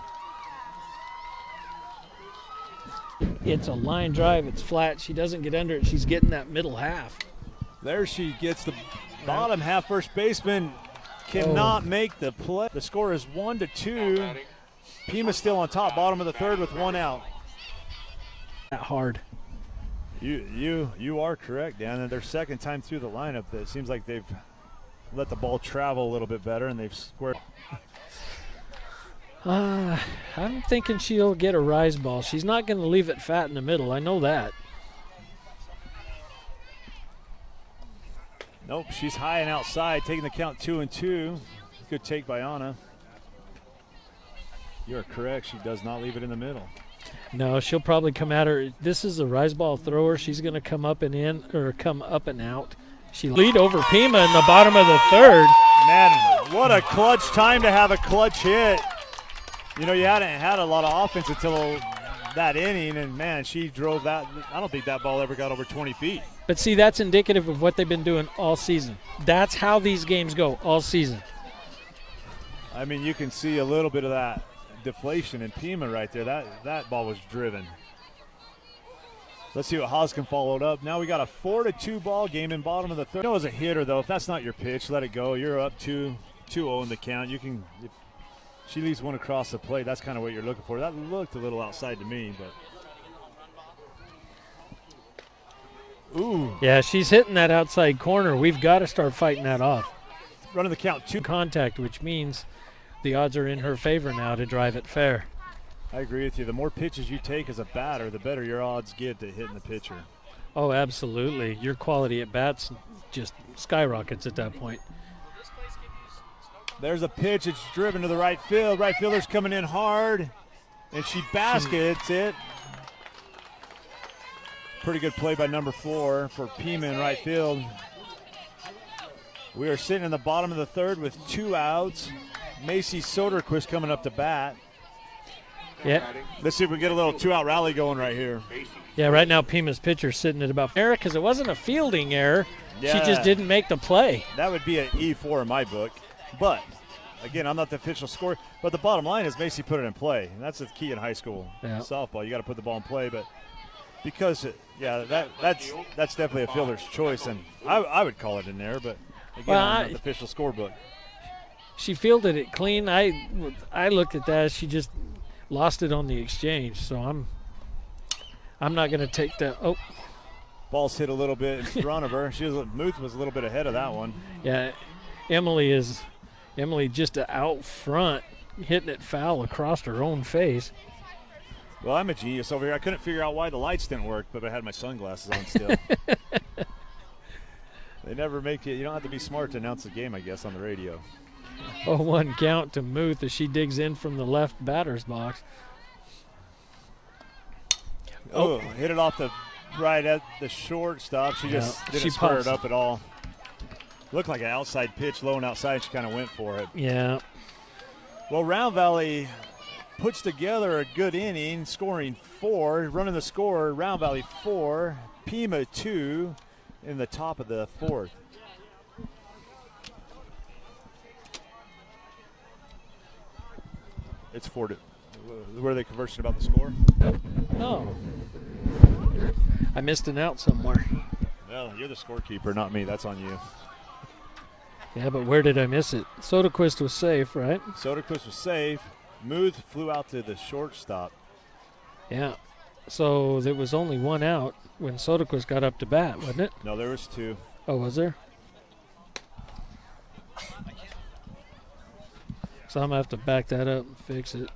It's a line drive. It's flat. She doesn't get under it. She's getting that middle half. There she gets the bottom half. First baseman cannot make the play. The score is 1-2. Pima still on top, bottom of the 3rd with 1 out. That hard. You are correct, Dan. And their second time through the lineup, it seems like they've let the ball travel a little bit better, and they've squared. I'm thinking she'll get a rise ball. She's not going to leave it fat in the middle. I know that. Nope, she's high and outside, taking the count 2-2. Good take by Anna. You're correct. She does not leave it in the middle. No, she'll probably come at her. This is a rise ball thrower. She's going to come up and in or come up and out. She lead over Pima in the bottom of the 3rd. Man, what a clutch time to have a clutch hit. You hadn't had a lot of offense until that inning, and man, she drove that. I don't think that ball ever got over 20 feet. But see, that's indicative of what they've been doing all season. That's how these games go all season. I mean, you can see a little bit of that deflation in Pima right there. That ball was driven. Let's see what Haas can follow it up. Now we got a 4-2 ball game in bottom of the 3rd. As a hitter, though, if that's not your pitch, let it go. You're up 2-0 in the count. You can, if she leaves one across the plate, that's kind of what you're looking for. That looked a little outside to me, but. Ooh. Yeah, she's hitting that outside corner. We've got to start fighting that off. Running the count 2. Contact, which means the odds are in her favor now to drive it fair. I agree with you. The more pitches you take as a batter, the better your odds get to hitting the pitcher. Oh, absolutely. Your quality at bats just skyrockets at that point. There's a pitch. It's driven to the right field. Right fielder's coming in hard, and she baskets it. Pretty good play by number 4 for Pima in right field. We are sitting in the bottom of the 3rd with 2 outs. Macy Soderquist coming up to bat. Yeah. Let's see if we can get a little 2-out rally going right here. Yeah, right now Pima's pitcher's sitting at about error because it wasn't a fielding error. Yeah. She just didn't make the play. That would be an E4 in my book. But, again, I'm not the official scorer. But the bottom line is Macy put it in play. And that's the key in high school softball. You got to put the ball in play. But because, that's definitely a fielder's choice. And I would call it an error. But, again, I'm not the official scorebook. She fielded it clean. I looked at that. She just lost it on the exchange. So I'm not going to take that. Oh. Ball's hit a little bit in front of her. Muth was a little bit ahead of that one. Yeah, Emily just out front, hitting it foul across her own face. Well, I'm a genius over here. I couldn't figure out why the lights didn't work, but I had my sunglasses on still. They never make it. You don't have to be smart to announce the game, I guess, on the radio. 0-1 count to Muth as she digs in from the left batter's box. Oh, hit it off the right at the shortstop. She just didn't square it up at all. Looked like an outside pitch, low and outside. She kind of went for it. Yeah. Well, Round Valley puts together a good inning, scoring 4. Running the score, Round Valley 4, Pima 2 in the top of the 4th. It's 4 to. Were they conversing about the score? Oh. I missed an out somewhere. Well, you're the scorekeeper, not me. That's on you. Yeah, but where did I miss it? Soderquist was safe, right? Soderquist was safe. Muth flew out to the shortstop. Yeah. So there was only 1 out when Soderquist got up to bat, wasn't it? No, there was 2. Oh, was there? So I'm going to have to back that up and fix it.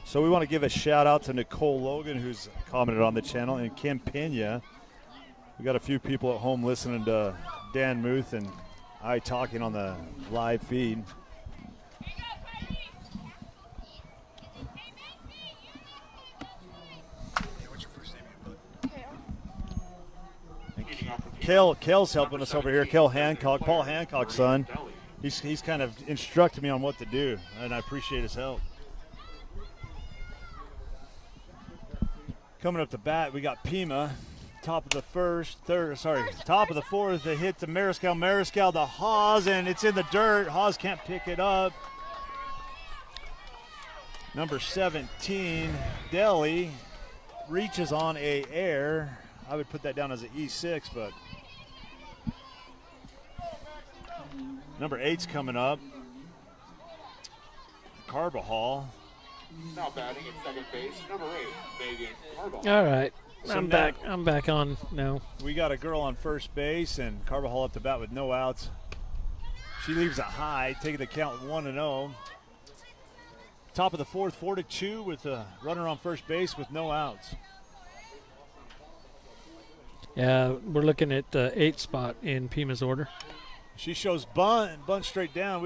So we want to give a shout out to Nicole Logan, who's commented on the channel, and Kim Pena. We got a few people at home listening to Dan Muth and I talking on the live feed. Kel's helping us over here. Kel Hancock, Paul Hancock's son. He's kind of instructing me on what to do, and I appreciate his help. Coming up to bat, we got Pima, top of the top of the 4th. They hit to Mariscal. Mariscal to Haas, and it's in the dirt. Haas can't pick it up. Number 17, Deli, reaches on a air. I would put that down as an E6, but number 8's coming up. Carbajal. Now batting at second base, number 8, Megan Carbajal. All right. So I'm now- back. I'm back on now. We got a girl on first base, and Carbajal up to bat with no outs. She leaves it high, taking the count 1-0. Top of the 4th, 4-2 with a runner on first base with no outs. Yeah, we're looking at the 8th spot in Pima's order. She shows bunt straight down.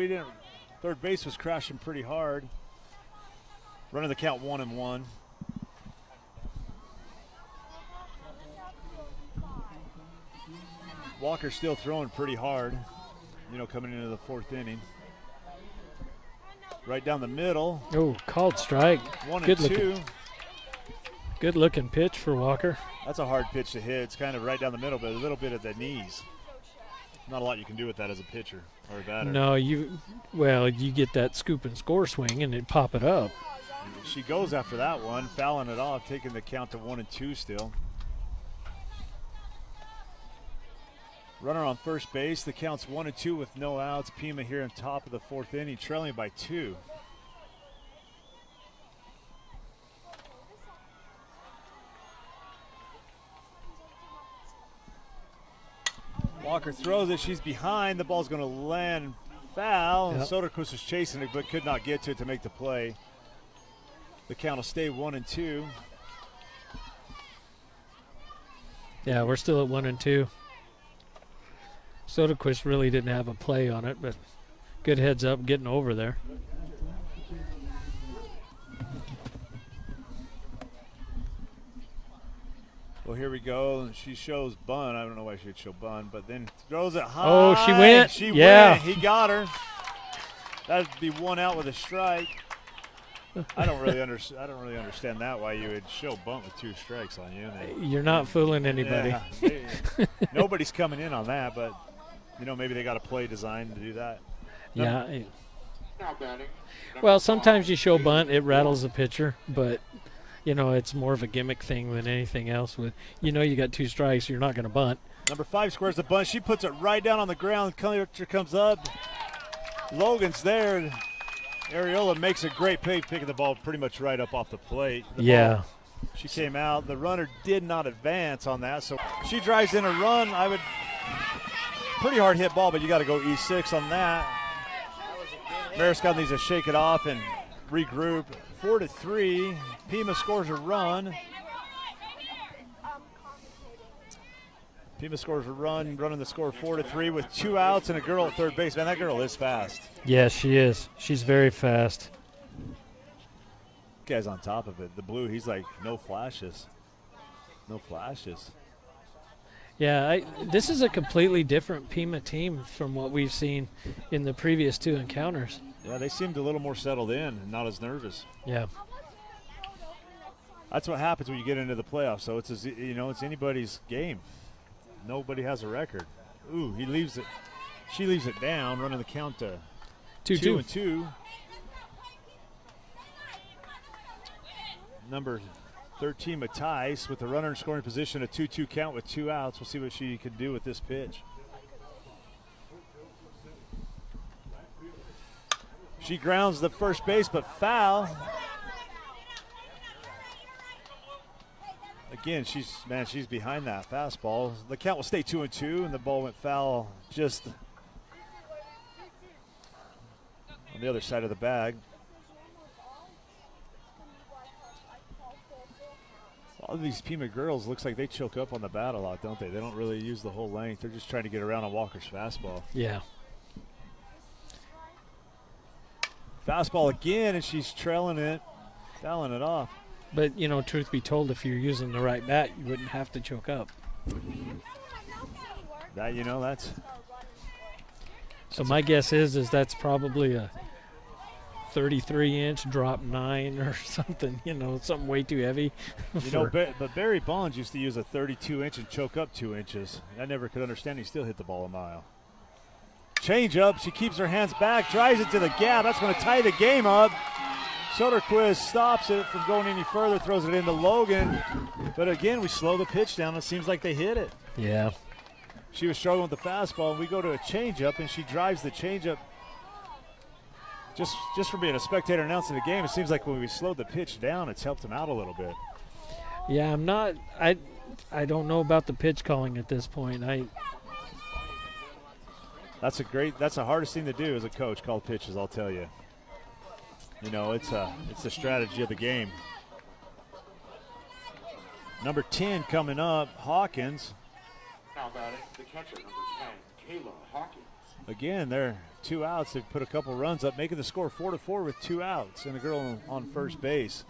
Third base was crashing pretty hard. Running the count 1-1. Walker's still throwing pretty hard, coming into the 4th inning. Right down the middle. Oh, called strike. 1-2. Good looking pitch for Walker. That's a hard pitch to hit. It's kind of right down the middle, but a little bit at the knees. Not a lot you can do with that as a pitcher or a batter. No, you get that scoop and score swing and it pop it up. She goes after that one, fouling it off, taking the count to 1-2 still. Runner on first base. The count's 1-2 with no outs. Pima here on top of the 4th inning, trailing by 2. Walker throws it. She's behind. The ball's going to land foul. Yep. Soderquist was chasing it but could not get to it to make the play. The count will stay 1-2. Yeah, we're still at 1-2. Soderquist really didn't have a play on it, but good heads up getting over there. Well, here we go. She shows bunt. I don't know why she would show bunt, but then throws it high. Oh, she went. She Yeah. went. He got her. That'd be 1 out with a strike. I don't really understand that, why you would show bunt with 2 strikes on you. You're not fooling anybody. Yeah, nobody's coming in on that, but maybe they got a play designed to do that. Yeah. Now batting. Well, sometimes you show bunt, it rattles the pitcher, but you know, it's more of a gimmick thing than anything else. With, you know, you got 2 strikes, you're not going to bunt. Number 5 squares the bunt. She puts it right down on the ground. Catcher comes up. Logan's there. Ariola makes a great play, picking the ball pretty much right up off the plate. Yeah. She came out. The runner did not advance on that, so she drives in a run. Pretty hard hit ball, but you got to go E6 on that. Mariscal needs to shake it off and regroup. 4-3. Pima scores a run. Pima scores a run, running the score 4-3 with 2 outs and a girl at third base. Man, that girl is fast. Yes, she is. She's very fast. Guy's on top of it. The blue, he's like, no flashes. No flashes. Yeah, this is a completely different Pima team from what we've seen in the previous 2 encounters. Yeah, they seemed a little more settled in and not as nervous. Yeah. That's what happens when you get into the playoffs. So it's it's anybody's game. Nobody has a record. Ooh, he leaves it. She leaves it down, running the count to 2-2. Number 13, Matthijs, with the runner in scoring position, a 2-2 count with 2 outs. We'll see what she can do with this pitch. She grounds the first base, but foul. Again, she's behind that fastball. The count will stay 2-2, and the ball went foul just on the other side of the bag. All of these Pima girls looks like they choke up on the bat a lot, don't they? They don't really use the whole length. They're just trying to get around on Walker's fastball. Yeah. Fastball again, and she's trailing it, fouling it off. But, you know, truth be told, if you're using the right bat, you wouldn't have to choke up. That's. So my guess is that's probably a 33-inch drop 9 or something, something way too heavy. But Barry Bonds used to use a 32-inch and choke up 2 inches. I never could understand he still hit the ball a mile. Change up, she keeps her hands back, drives it to the gap. That's going to tie the game up. Soderquist stops it from going any further, throws it into Logan. But again, we slow the pitch down. It seems like they hit it. Yeah. She was struggling with the fastball, and we go to a changeup, and she drives the changeup. Just from being a spectator announcing the game, it seems like when we slowed the pitch down, it's helped him out a little bit. Yeah, I don't know about the pitch calling at this point. That's the hardest thing to do as a coach, call pitches, I'll tell you. It's the strategy of the game. Number 10 coming up, Hawkins. Now batting, the catcher, number 10, Kayla Hawkins. Again, they're 2 outs. They've put a couple runs up, making the score 4-4 with 2 outs, and a girl on first base.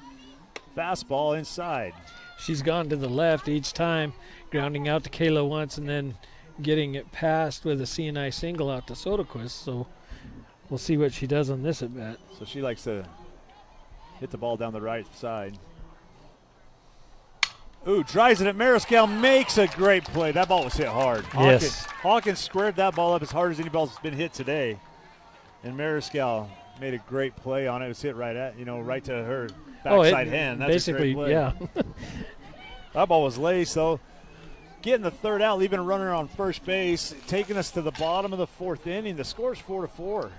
Fastball inside. She's gone to the left each time, grounding out to Kayla once and then getting it passed with a CNI single out to Soderquist. So we'll see what she does on this at bat. So she likes to hit the ball down the right side. Ooh, drives it at Mariscal, makes a great play. That ball was hit hard. Yes. Hawkins squared that ball up as hard as any ball's been hit today. And Mariscal made a great play on it. It was hit right right to her backside hand. That's basically, a great play. yeah. That ball was laced, so getting the third out, leaving a runner on first base, taking us to the bottom of the 4th inning. The score's 4-4.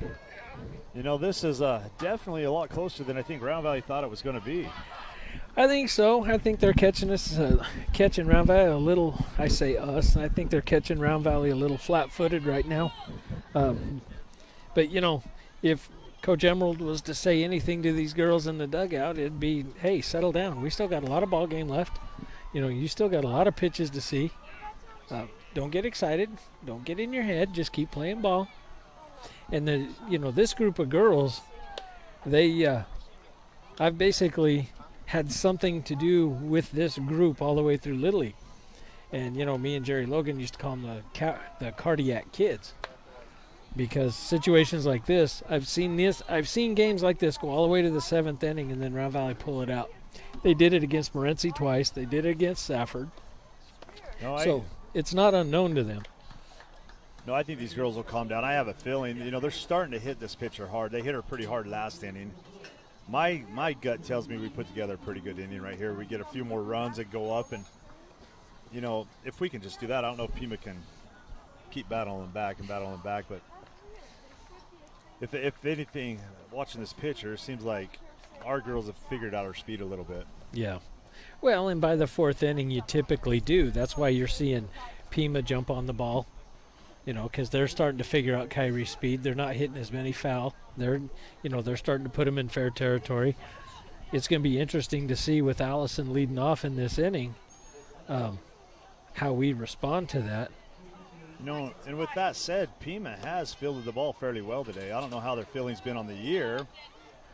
This is definitely a lot closer than I think Round Valley thought it was going to be. I think so. I think they're catching Round Valley a little, I say us, I think they're catching Round Valley a little flat-footed right now. But, if Coach Emerald was to say anything to these girls in the dugout, it'd be, hey, settle down. We still got a lot of ball game left. You still got a lot of pitches to see. Don't get excited. Don't get in your head. Just keep playing ball. And this group of girls, I've basically had something to do with this group all the way through Little League. And, me and Jerry Logan used to call them the cardiac kids. Because situations like this, I've seen games like this go all the way to the 7th inning and then Round Valley pull it out. They did it against Morenci twice. They did it against Safford. So it's not unknown to them. No, I think these girls will calm down. I have a feeling, they're starting to hit this pitcher hard. They hit her pretty hard last inning. My gut tells me we put together a pretty good inning right here. We get a few more runs and go up, and if we can just do that, I don't know if Pima can keep battling back, but if anything, watching this pitcher, it seems like our girls have figured out our speed a little bit. Yeah. Well, and by the fourth inning, you typically do. That's why you're seeing Pima jump on the ball, because they're starting to figure out Kyrie's speed. They're not hitting as many foul. They're starting to put them in fair territory. It's going to be interesting to see with Allison leading off in this inning, how we respond to that. And with that said, Pima has fielded the ball fairly well today. I don't know how their fielding's been on the year,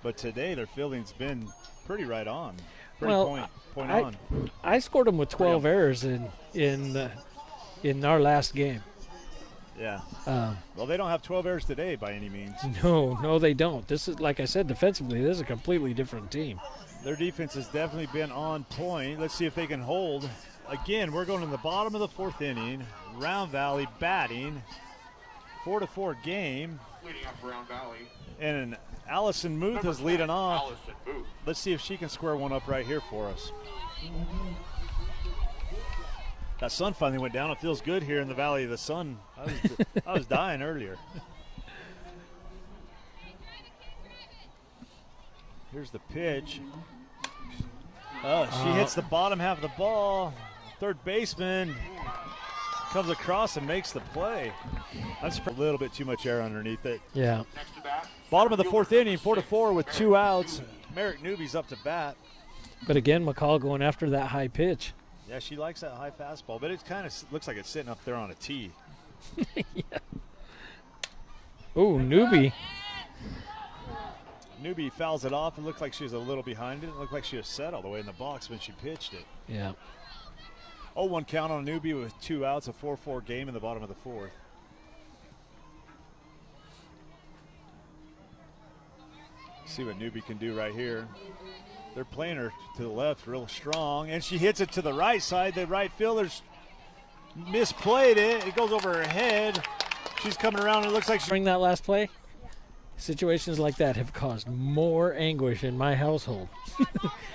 but today their fielding's been pretty right on. Point on. I scored them with 12 errors in our last game. Yeah. Well, they don't have 12 errors today by any means. No, they don't. This is, like I said, defensively, this is a completely different team. Their defense has definitely been on point. Let's see if they can hold. Again, we're going in the bottom of the fourth inning. Round Valley batting. 4-4 game. Leading up Round Valley. And Allison Muth is leading off. Allison Muth. Let's see if she can square one up right here for us. That sun finally went down. It feels good here in the Valley of the Sun. I was dying earlier. Here's the pitch. She hits the bottom half of the ball. Third baseman comes across and makes the play. That's a little bit too much air underneath it. Yeah. Next to bat. Bottom of the fourth inning, 4-4 with 2 outs. Merrick Newby's up to bat. But again, McCall going after that high pitch. Yeah, she likes that high fastball, but it kind of looks like it's sitting up there on a tee. Yeah. Oh, Newby. Newby fouls it off. It looked like she was a little behind it. It looked like she was set all the way in the box when she pitched it. Yeah. 0-1 count on Newby with 2 outs, a 4-4 game in the bottom of the fourth. See what Newby can do right here. They're playing her to the left real strong, and she hits it to the right side. The right fielders misplayed it. It goes over her head. She's coming around, and it looks like she... Bring that last play. Situations like that have caused more anguish in my household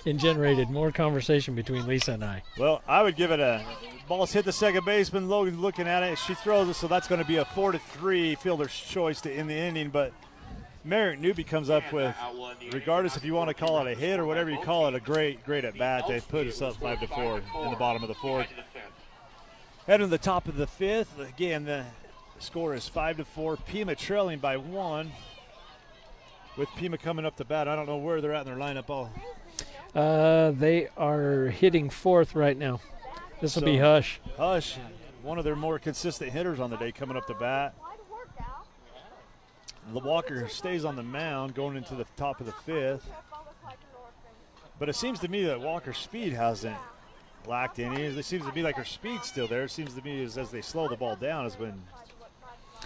and generated more conversation between Lisa and I. Well, I would give it a... Ball's hit the second baseman. Logan's looking at it. She throws it, so that's going to be a 4-3 fielder's choice to end the inning, but Merrick Newby comes up with, regardless if you want to call it a hit or whatever you call it, a great at bat. They put us up 5-4 in the bottom of the fourth. Heading to the top of the fifth. Again, the score is 5-4. Pima trailing by 1. With Pima coming up to bat, I don't know where they're at in their lineup. They are hitting fourth right now. This will be Hush. Hush, one of their more consistent hitters on the day, coming up to bat. Walker stays on the mound going into the top of the fifth. But it seems to me that Walker's speed hasn't lacked any. It seems to be like her speed's still there. It seems to me as they slow the ball down is when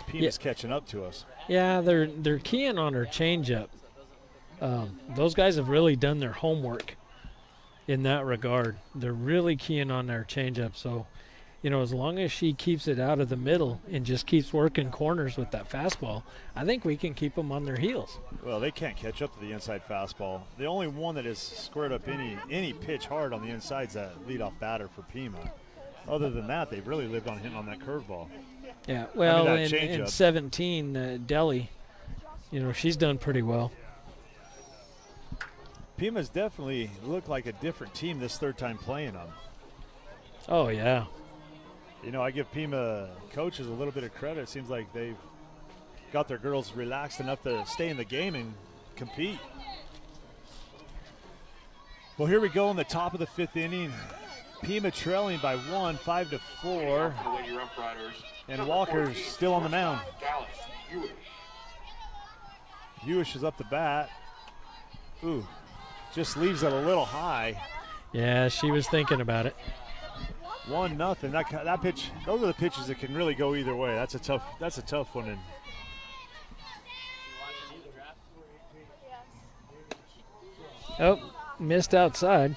Pima's catching up to us. Yeah, they're keying on her changeup. Those guys have really done their homework in that regard. They're really keying on their changeup. So, as long as she keeps it out of the middle and just keeps working corners with that fastball, I think we can keep them on their heels. Well, they can't catch up to the inside fastball. The only one that has squared up any pitch hard on the inside is that leadoff batter for Pima. Other than that, they've really lived on hitting on that curveball. Yeah, well, in 17, Deli, she's done pretty well. Pima's definitely looked like a different team this third time playing them. Oh, yeah. I give Pima coaches a little bit of credit. It seems like they've got their girls relaxed enough to stay in the game and compete. Well, here we go in the top of the fifth inning. Pima trailing by 1, 5-4. The Lady Roughriders. And Walker's still on the mound. Dallas, Hewish is up to bat. Ooh, just leaves it a little high. Yeah, she was thinking about it. 1-0. That pitch. Those are the pitches that can really go either way. That's a tough one. And oh, missed outside.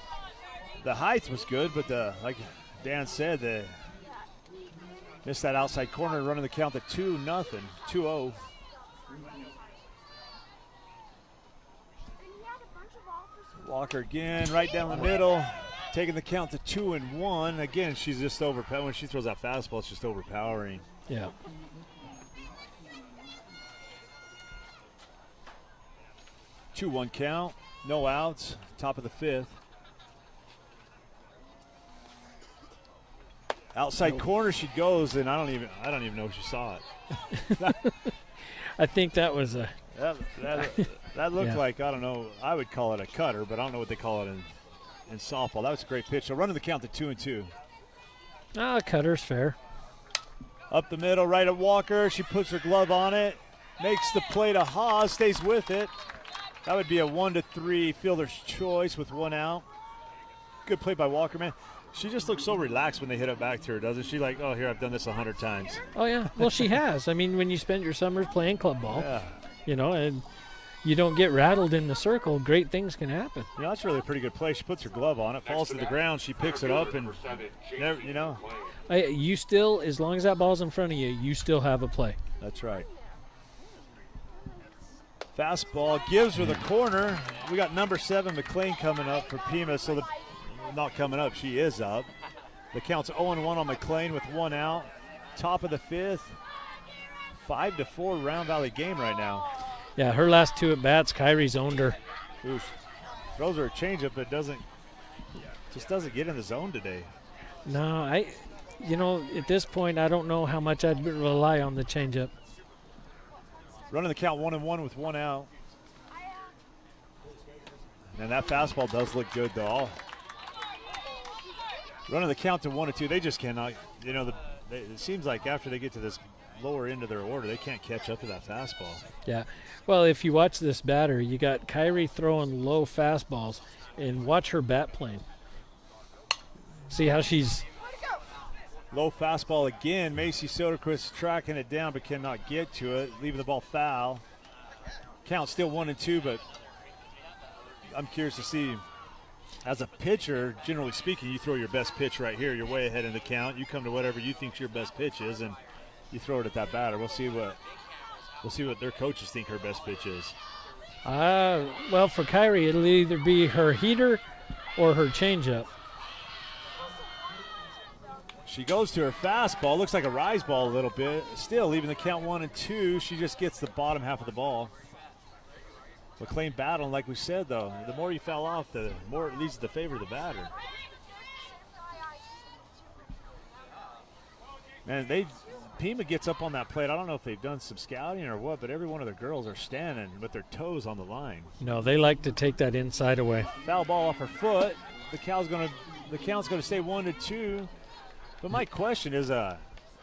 the height was good, but like Dan said, missed that outside corner, running the count to 2-0, 2-0. Walker again, right down the middle, taking the count to 2-1. Again, she's just overpowering. When she throws that fastball, it's just overpowering. Yeah. 2-1 count, no outs, top of the 5th. Outside corner she goes, and I don't even know if she saw it. I think that was a. That looked like, I don't know, I would call it a cutter, but I don't know what they call it in softball. That was a great pitch. So running the count to 2-2. Cutter's fair. Up the middle, right at Walker. She puts her glove on it, makes the play to Haas, stays with it. That would be a 1-3 fielder's choice with 1 out. Good play by Walker, man. She just looks so relaxed when they hit it back to her, doesn't she? Like, oh, here, I've done this 100 times. Oh, yeah. Well, she has. I mean, when you spend your summers playing club ball, and you don't get rattled in the circle, great things can happen. That's really a pretty good play. She puts her glove on it, falls to the ground, she picks it up, and, you still, as long as that ball's in front of you, you still have a play. That's right. Fastball gives her the corner. We got number 7, McLean, coming up for Pima. So not coming up, she is up. The count's 0-1 on McLean with 1 out. Top of the 5th. 5-4 Round Valley game right now. Yeah, her last 2 at bats, Kyrie's owned her. Ooh, throws her a changeup, but just doesn't get in the zone today. No, at this point, I don't know how much I'd rely on the changeup. Running the count 1-1 with 1 out. And that fastball does look good, though. Running the count to 1-2. They just cannot, it seems like after they get to this lower end of their order, they can't catch up to that fastball. Yeah. Well, if you watch this batter, you got Kyrie throwing low fastballs, and watch her bat plane. See how she's... Low fastball again. Macy Soderquist tracking it down but cannot get to it, leaving the ball foul. Count still 1-2, but I'm curious to see, as a pitcher, generally speaking, you throw your best pitch right here. You're way ahead in the count. You come to whatever you think your best pitch is, and you throw it at that batter. We'll see what their coaches think her best pitch is. Well, for Kyrie, it'll either be her heater or her changeup. She goes to her fastball. Looks like a rise ball a little bit. Still leaving the count 1-2. She just gets the bottom half of the ball. McLean battling, like we said, though. The more you foul off, the more it leads to favor the batter. Man, Pima gets up on that plate. I don't know if they've done some scouting or what, but every one of the girls are standing with their toes on the line. No, they like to take that inside away. Foul ball off her foot. The count's going to stay 1-2. But my question is, are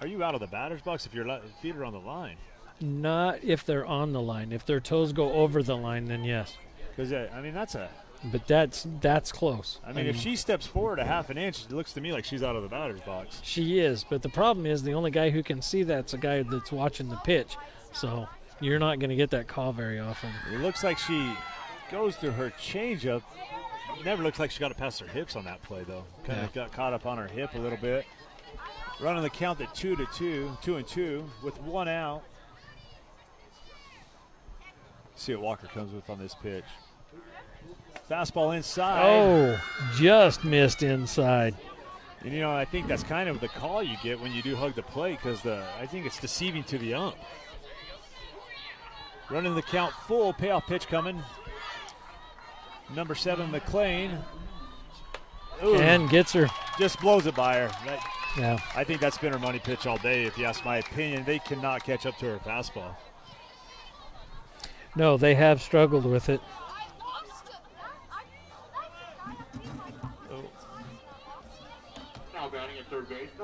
you out of the batter's box if your feet are on the line? Not if they're on the line. If their toes go over the line, then yes. Because, that's a... But that's close. I mean, if she steps forward a half an inch, it looks to me like she's out of the batter's box. She is, but the problem is the only guy who can see that's a guy that's watching the pitch. So you're not going to get that call very often. It looks like she goes through her changeup. Never looks like she got it past her hips on that play, though. Kind of got caught up on her hip a little bit. Running the count at 2-2 with 1 out. See what Walker comes with on this pitch. Fastball inside. Oh, just missed inside. And, I think that's kind of the call you get when you do hug the plate, because I think it's deceiving to the ump. Running the count full, payoff pitch coming. Number 7, McLean. Ooh, and gets her. Just blows it by her. Yeah. I think that's been her money pitch all day, if you ask my opinion. They cannot catch up to her fastball. No, they have struggled with it.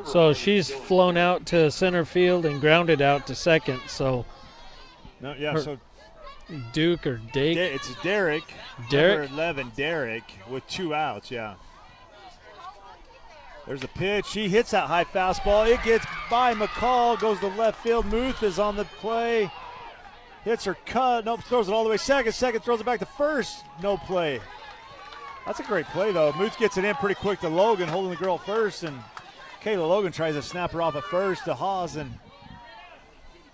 So she's flown out to center field and grounded out to second. So Duke or Dake? It's Derek. Derek? Number 11, Derek, with 2 outs, yeah. There's a pitch. He hits that high fastball. It gets by McCall, goes to left field. Muth is on the play. Hits her cut. Nope, throws it all the way second. Second throws it back to first. No play. That's a great play, though. Muth gets it in pretty quick to Logan, holding the girl at first. And Kayla Logan tries to snap her off at first to Haas. And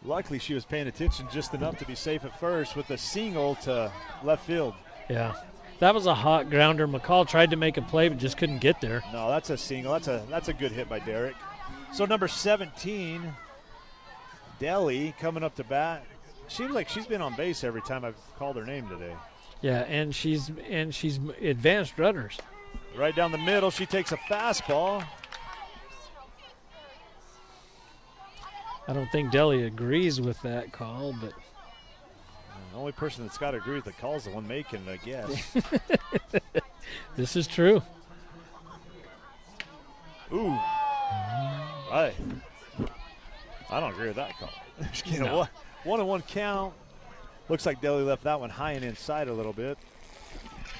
luckily she was paying attention just enough to be safe at first with a single to left field. Yeah. That was a hot grounder. McCall tried to make a play but just couldn't get there. No, that's a single. That's a good hit by Derek. So number 17, Deli, coming up to bat. Seems like she's been on base every time I've called her name today. Yeah, and she's advanced runners. Right down the middle, she takes a fastball. I don't think Deli agrees with that call, but The only person that's got to agree with the call is the one making it, I guess. this is true. Ooh. I don't agree with that call. No. 1-1 count. Looks like Deli left that one high and inside a little bit.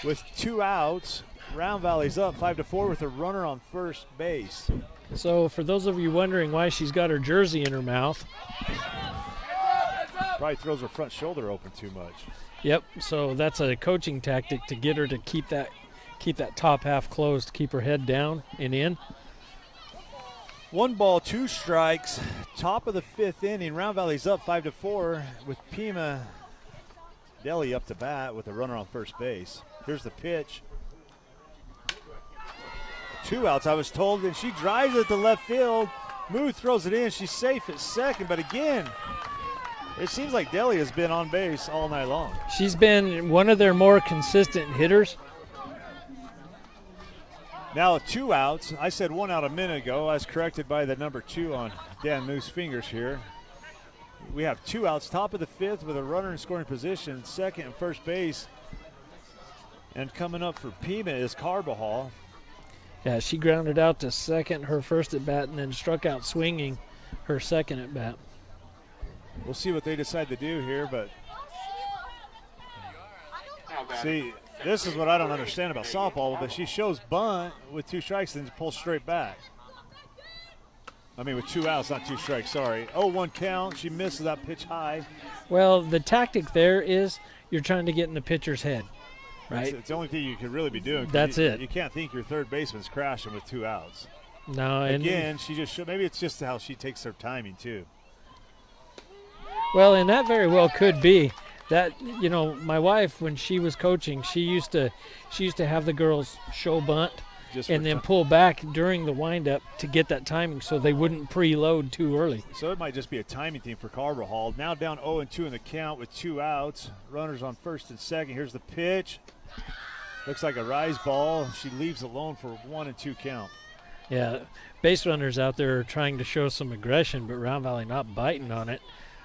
With 2 outs, Round Valley's up 5-4 with a runner on first base. So for those of you wondering why she's got her jersey in her mouth. Probably throws her front shoulder open too much. Yep, so that's a coaching tactic to get her to keep that top half closed, keep her head down and in. 1 ball, 2 strikes. Top of the 5th inning. Round Valley's up 5-4 with Pima Deli up to bat with a runner on first base. Here's the pitch. 2 outs, I was told, and she drives it to left field. Muth throws it in. She's safe at second, but again, it seems like Deli has been on base all night long. She's been one of their more consistent hitters. Now 2 outs. I said 1 out a minute ago. I was corrected by the number 2 on Dan Muth's fingers here. We have 2 outs, top of the 5th with a runner in scoring position, second and first base. And coming up for Pima is Carbajal. Yeah, she grounded out to second her first at bat and then struck out swinging her second at bat. We'll see what they decide to do here, but see, this is what I don't understand about softball, but she shows bunt with 2 strikes and pulls straight back. I mean, with 2 outs, not 2 strikes, sorry. 0-1 count, she misses that pitch high. Well, the tactic there is you're trying to get in the pitcher's head, right? It's the only thing you could really be doing. That's it. You can't think your third baseman's crashing with 2 outs. No, and Again, she just maybe it's just how she takes her timing, too. well, and that very well could be. That, you know, my wife, when she was coaching, she used to have the girls show bunt Just and for then pull back during the windup to get that timing so they wouldn't preload too early. So it might just be a timing thing for Carbajal. Now down 0-2 in the count with 2 outs. Runners on first and second. Here's the pitch. Looks like a rise ball. She leaves alone for 1-2 count. Yeah, base runners out there are trying to show some aggression, but Round Valley not biting on it.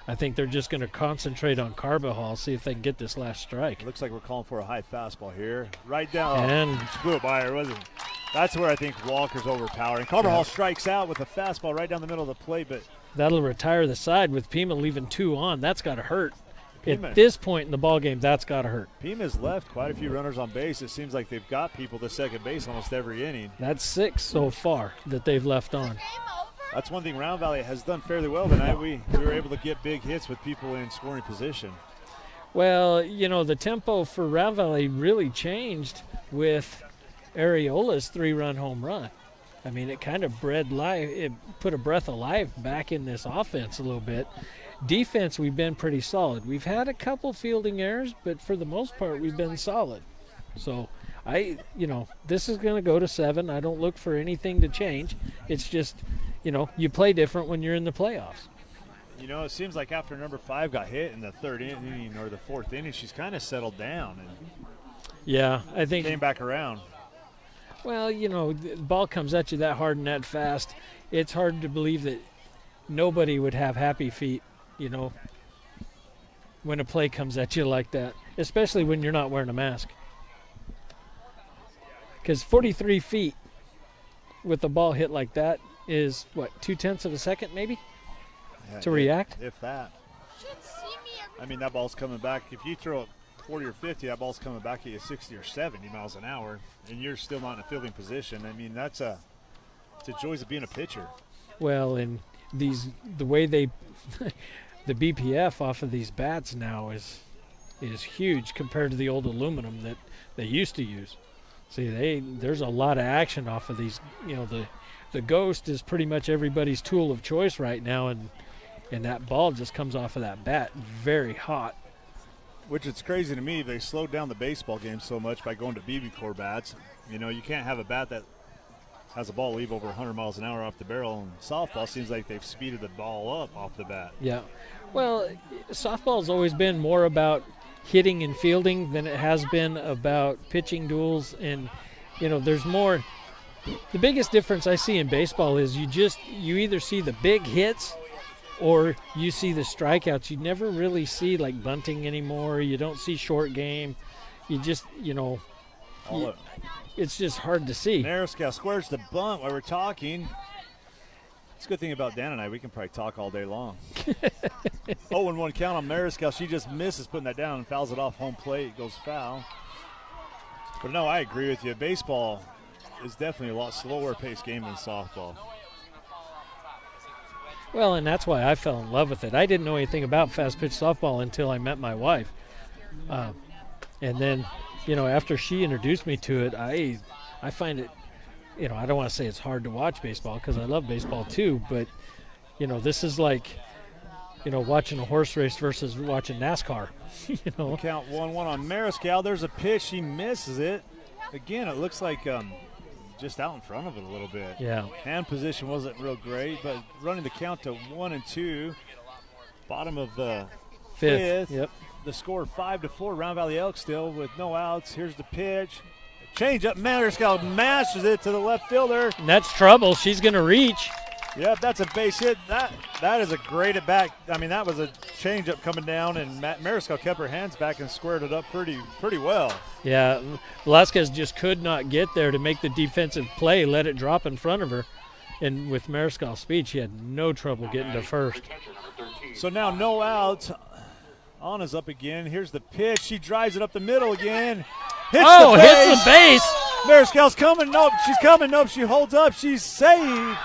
I think they're just going to concentrate on Carbajal, see if they can get this last strike. Looks like we're calling for a high fastball here. Right down. And Just blew it by her, wasn't it? That's where I think Walker's overpowering. Carbajal strikes out with a fastball right down the middle of the plate, but that'll retire the side with Pima leaving 2 on. That's got to hurt. Pima. At this point in the ball game, that's got to hurt. Pima's left quite a few runners on base. It seems like they've got people to second base almost every inning. That's 6 so far that they've left on. That's one thing Round Valley has done fairly well tonight. We were able to get big hits with people in scoring position. Well, you know, the tempo for Round Valley really changed with Areola's 3-run home run. I mean, it kind of it put a breath of life back in this offense a little bit. Defense, we've been pretty solid. We've had a couple fielding errors, but for the most part, we've been solid. So, this is going to go to 7. I don't look for anything to change. It's just, you play different when you're in the playoffs. You know, it seems like after number 5 got hit in the 3rd inning or the 4th inning, she's kind of settled down and yeah, I think came back around. Well, the ball comes at you that hard and that fast. It's hard to believe that nobody would have happy feet, when a play comes at you like that, especially when you're not wearing a mask. Because 43 feet with the ball hit like that is, 0.2 of a second maybe to react? If that. I mean, that ball's coming back. If you throw it 40 or 50, that ball's coming back at you 60 or 70 miles an hour, and you're still not in a fielding position. I mean, it's the joys of being a pitcher. Well, and the way the BPF off of these bats now is huge compared to the old aluminum that they used to use. See, there's a lot of action off of these. The Ghost is pretty much everybody's tool of choice right now, and that ball just comes off of that bat very hot. Which it's crazy to me. They slowed down the baseball game so much by going to BB core bats. You know, you can't have a bat that has a ball leave over 100 miles an hour off the barrel. And softball seems like they've speeded the ball up off the bat. Yeah. Well, softball's always been more about hitting and fielding than it has been about pitching duels. And, you know, there's more. The biggest difference I see in baseball is you either see the big hits or you see the strikeouts. You never really see like bunting anymore. You don't see short game. You just, you know, it's just hard to see. Mariscal squares the bunt while we're talking. It's a good thing about Dan and I. We can probably talk all day long. 0-1 count on Mariscal. She just misses putting that down and fouls it off home plate. Goes foul. But no, I agree with you. Baseball is definitely a lot slower paced game than softball. Well, and that's why I fell in love with it. I didn't know anything about fast pitch softball until I met my wife. And then, you know, after she introduced me to it, I find it, you know, I don't want to say it's hard to watch baseball because I love baseball too, but, you know, this is like, you know, watching a horse race versus watching NASCAR, you know. Count 1-1 on Mariscal. There's a pitch. She misses it. Again, it looks like just out in front of it a little bit. Yeah. Hand position wasn't real great, but running the count to 1-2. Bottom of the fifth. Yep. The score 5-4. Round Valley Elks still with no outs. Here's the pitch. Change up. Mariscal mashes it to the left fielder. And that's trouble. She's going to reach. Yep, that's a base hit. That is a great at bat. I mean, that was a changeup coming down, and Mariscal kept her hands back and squared it up pretty well. Yeah, Velasquez just could not get there to make the defensive play, let it drop in front of her. And with Mariscal's speed, she had no trouble getting to first. So now no outs. Anna's up again. Here's the pitch. She drives it up the middle again. Hits hits the base. Mariscal's coming. Nope, she's coming. Nope, she holds up. She's saved.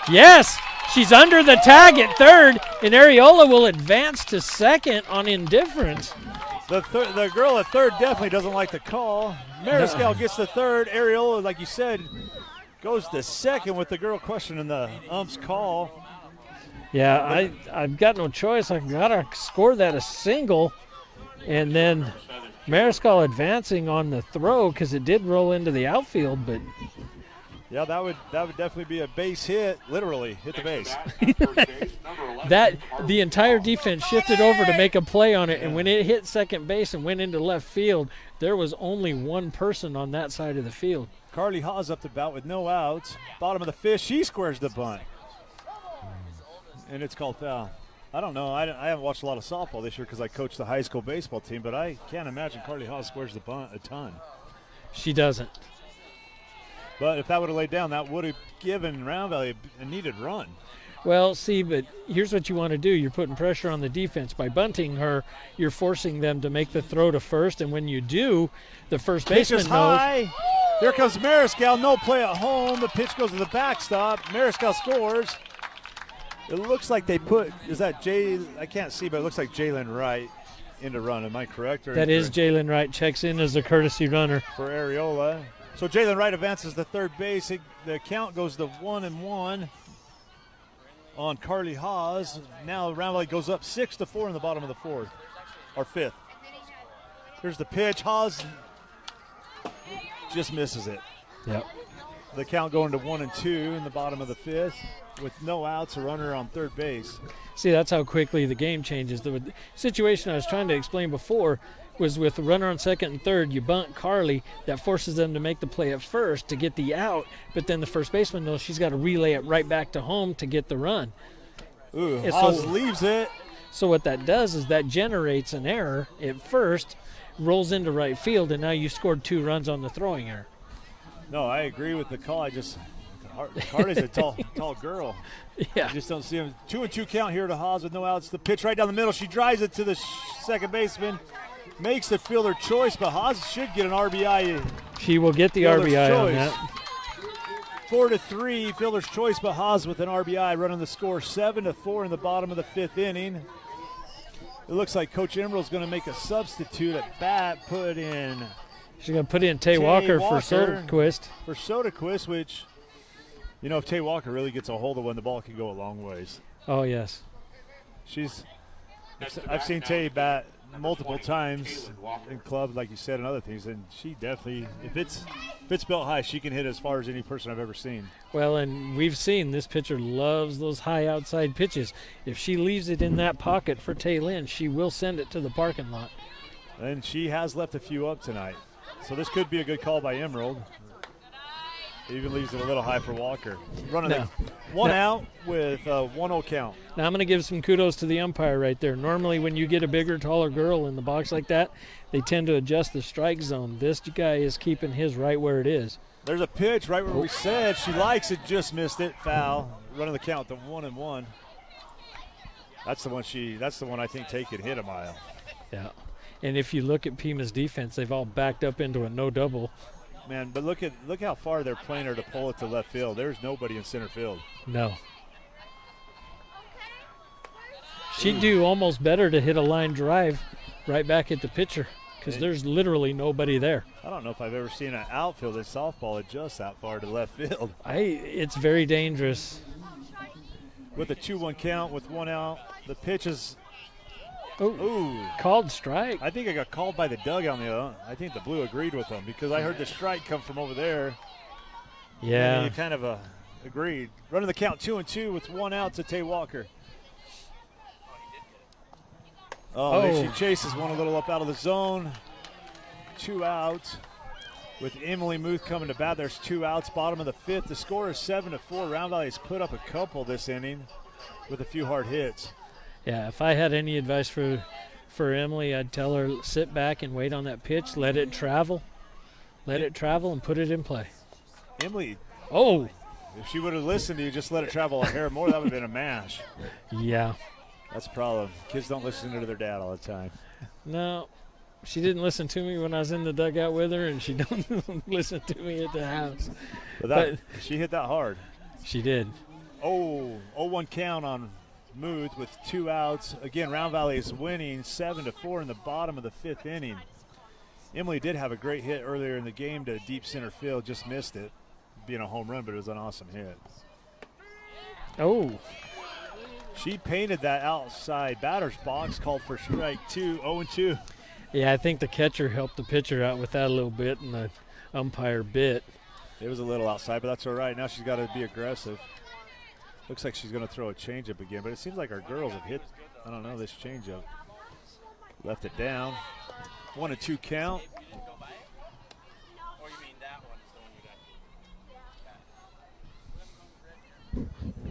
Yes, she's under the tag at third, and Areola will advance to second on indifference. The girl at third definitely doesn't like the call. Mariscal gets the third. Areola, like you said, goes to second with the girl questioning the ump's call. Yeah, I've got no choice. I got to score that a single, and then Mariscal advancing on the throw because it did roll into the outfield, but. Yeah, that would definitely be a base hit, literally hit the base. The entire defense shifted over to make a play on it, and when it hit second base and went into left field, there was only one person on that side of the field. Carly Hawes up the bat with no outs. Bottom of the fifth, she squares the bunt. And it's called foul. I don't know. I haven't watched a lot of softball this year because I coached the high school baseball team, but I can't imagine Carly Hawes squares the bunt a ton. She doesn't. But if that would have laid down, that would have given Round Valley a needed run. Well, see, but here's what you want to do. You're putting pressure on the defense. By bunting her, you're forcing them to make the throw to first, and when you do, the first baseman knows. High. Here comes Mariscal. No play at home. The pitch goes to the backstop. Mariscal scores. It looks like they put, is that Jay? I can't see, but it looks like Jalen Wright in to run. Am I correct? That is Jalen Wright. Checks in as a courtesy runner. For Areola. So Jalen Wright advances to third base. The count goes to 1-1 on Carly Hawes. Now Round Valley goes up 6-4 in the bottom of the fourth, or fifth. Here's the pitch. Hawes just misses it. Yep. The count going to 1-2 in the bottom of the fifth with no outs, a runner on third base. See, that's how quickly the game changes. The situation I was trying to explain before was with the runner on second and third, you bunt Carly, that forces them to make the play at first to get the out, but then the first baseman knows she's got to relay it right back to home to get the run. Ooh, Hawes leaves it. So what that does is that generates an error at first, rolls into right field, and now you scored 2 runs on the throwing error. No, I agree with the call. Carly's a tall girl. Yeah. I just don't see him. 2-2 count here to Hawes with no outs. The pitch right down the middle. She drives it to the second baseman. Makes the fielder choice, but Hawes should get an RBI. She will get the RBI on that. 4-3, fielder's choice, but Hawes with an RBI, running the score 7-4 in the bottom of the fifth inning. It looks like Coach Emerald's going to make a substitute at bat, She's going to put in Tay Walker for Soderquist. For Soderquist, which, you know, if Tay Walker really gets a hold of one, the ball can go a long ways. Oh, yes. I've seen Tay bat multiple times in club, like you said, and other things, and she definitely, if it's built high, she can hit as far as any person I've ever seen. Well, and we've seen this pitcher loves those high outside pitches. If she leaves it in that pocket for Tay Lynn, she will send it to the parking lot. And she has left a few up tonight. So this could be a good call by Emerald. Even leaves it a little high for Walker. Running No. one out with a 1-0 count. Now I'm going to give some kudos to the umpire right there. Normally when you get a bigger, taller girl in the box like that, they tend to adjust the strike zone. This guy is keeping his right where it is. There's a pitch right where we said she likes it, just missed it. Foul. Running the count to 1-1. That's the one I think Tay could hit a mile. Yeah. And if you look at Pima's defense, they've all backed up into a no double. Man, but look how far they're playing her to pull it to left field. There's nobody in center field. No. She'd do almost better to hit a line drive right back at the pitcher because there's literally nobody there. I don't know if I've ever seen an outfield in softball adjust that far to left field. It's very dangerous. With a 2-1 count with 1 out, the pitch is Ooh. Called strike. I think I got called by the dugout. I think the blue agreed with them because I heard the strike come from over there. Yeah. And you kind of agreed. Running the count 2-2 with 1 out to Tay Walker. She chases one a little up out of the zone. 2 outs. With Emily Muth coming to bat, there's 2 outs. Bottom of the 5th. The score is 7-4. Round Valley's put up a couple this inning with a few hard hits. Yeah, if I had any advice for Emily, I'd tell her sit back and wait on that pitch, let it travel. Let it travel and put it in play. Emily. Oh. If she would have listened to you, just let it travel a hair more, that would have been a mash. Yeah. That's a problem. Kids don't listen to their dad all the time. No, she didn't listen to me when I was in the dugout with her, and she don't listen to me at the house. But she hit that hard. She did. 0-1 count on Muth with 2 outs. Again, Round Valley is winning 7-4 in the bottom of the 5th inning. Emily did have a great hit earlier in the game to deep center field, just missed it. Being a home run, but it was an awesome hit. Oh. She painted that outside batter's box, called for strike 2, 0-2. Yeah, I think the catcher helped the pitcher out with that a little bit, and the umpire bit. It was a little outside, but that's all right. Now she's got to be aggressive. Looks like she's going to throw a changeup again, but it seems like our girls have hit, I don't know, this changeup. Left it down. 1-2 count.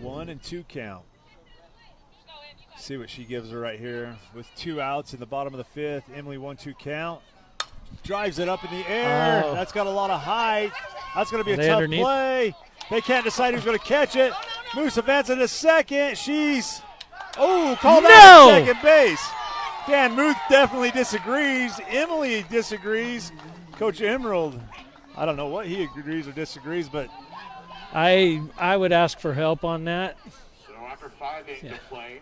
1-2 count. See what she gives her right here. With 2 outs in the bottom of the 5th. Emily 1-2 count. Drives it up in the air. That's got a lot of height. That's going to be a tough play. They can't decide who's going to catch it. Moose advances to second. She's called out at second base. Dan Muth definitely disagrees. Emily disagrees. Coach Emerald, I don't know what he agrees or disagrees, but I would ask for help on that. So after 5 innings of play,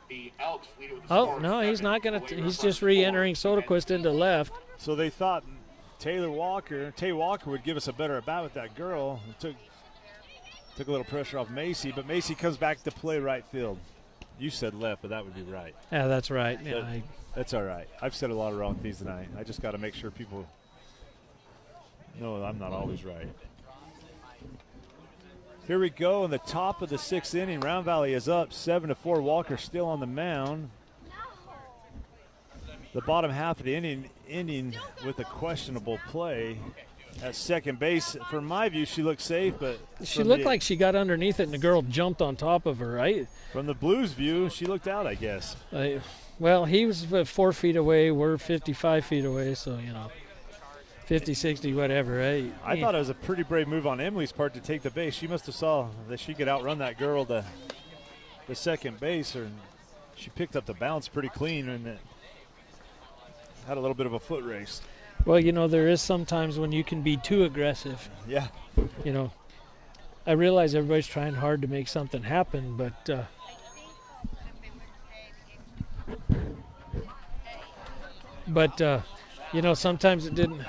the Elks lead with the score. No, he's not going to. He's just re-entering Soderquist into left. So they thought Tay Walker would give us a better at-bat with that girl. It took a little pressure off Macy, but Macy comes back to play right field. You said left, but that would be right. Yeah, that's right. Yeah, that's all right. I've said a lot of wrong things tonight. I just got to make sure people know I'm not always right. Here we go in the top of the 6th inning. Round Valley is up 7-4. Walker still on the mound. The bottom half of the inning with a questionable play at second base. From my view, she looked safe, but she looked like she got underneath it and the girl jumped on top of her, right? From the Blues' view, she looked out, I guess. Well, he was 4 feet away. We're 55 feet away, so, 50, 60, whatever, right? I thought it was a pretty brave move on Emily's part to take the base. She must have saw that she could outrun that girl to the second base, or she picked up the bounce pretty clean and had a little bit of a foot race. Well, there is sometimes when you can be too aggressive. Yeah. I realize everybody's trying hard to make something happen, but sometimes it didn't.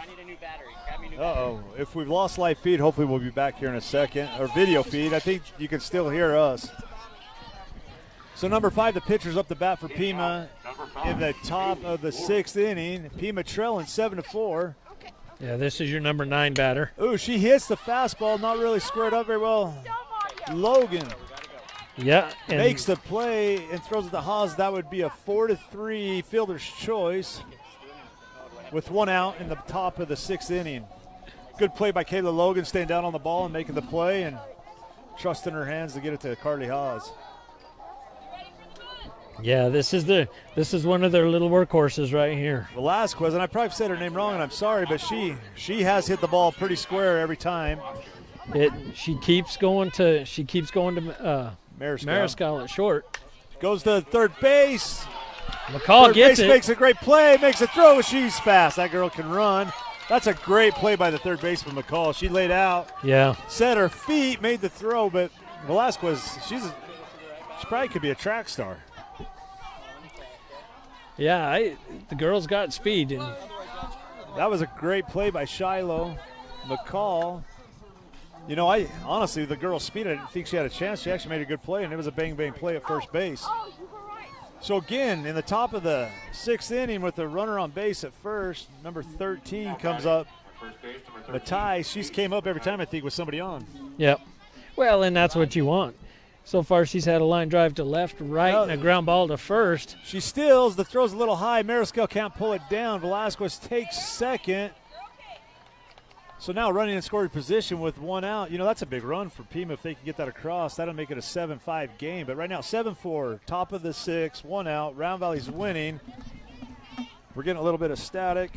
If we've lost live feed, hopefully we'll be back here in a second. Or video feed. I think you can still hear us. So number 5, the pitcher's up the bat for Pima. in the top of the 6th inning. Pima trailing 7-4. Yeah, this is your number 9 batter. Ooh, she hits the fastball, not really squared up very well. Logan Yeah, and makes the play and throws it to Haas. That would be a 4-3 fielder's choice with 1 out in the top of the 6th inning. Good play by Kayla Logan, staying down on the ball and making the play and trusting her hands to get it to Carly Haas. yeah, this is one of their little workhorses right here. Velasquez, and I probably said her name wrong, and I'm sorry, but she has hit the ball pretty square every time. She keeps going to Mariscal at short. Goes to third base. McCall Third gets base it. makes a great play, makes a throw. She's fast. That girl can run. That's a great play by the third baseman, McCall. She laid out, Yeah. set her feet, made the throw, but Velasquez, she probably could be a track star. Yeah, the girl's got speed. And That was a great play by Shiloh. McCall. You know, honestly, the girl's speed, I didn't think she had a chance. She actually made a good play, and it was a bang-bang play at first base. So again, in the top of the 6th inning with the runner on base at first, number 13 comes up. Matai, she's came up every time, I think, with somebody on. Yep. Well, and that's what you want. So far, she's had a line drive to left, right, and a ground ball to first. She steals. The throw's a little high. Mariscal can't pull it down. Velasquez takes second. So now running in scoring position with 1 out. You know, that's a big run for Pima if they can get that across. That'll make it a 7-5 game. But right now, 7-4, top of the 6th, 1 out. Round Valley's winning. We're getting a little bit of static.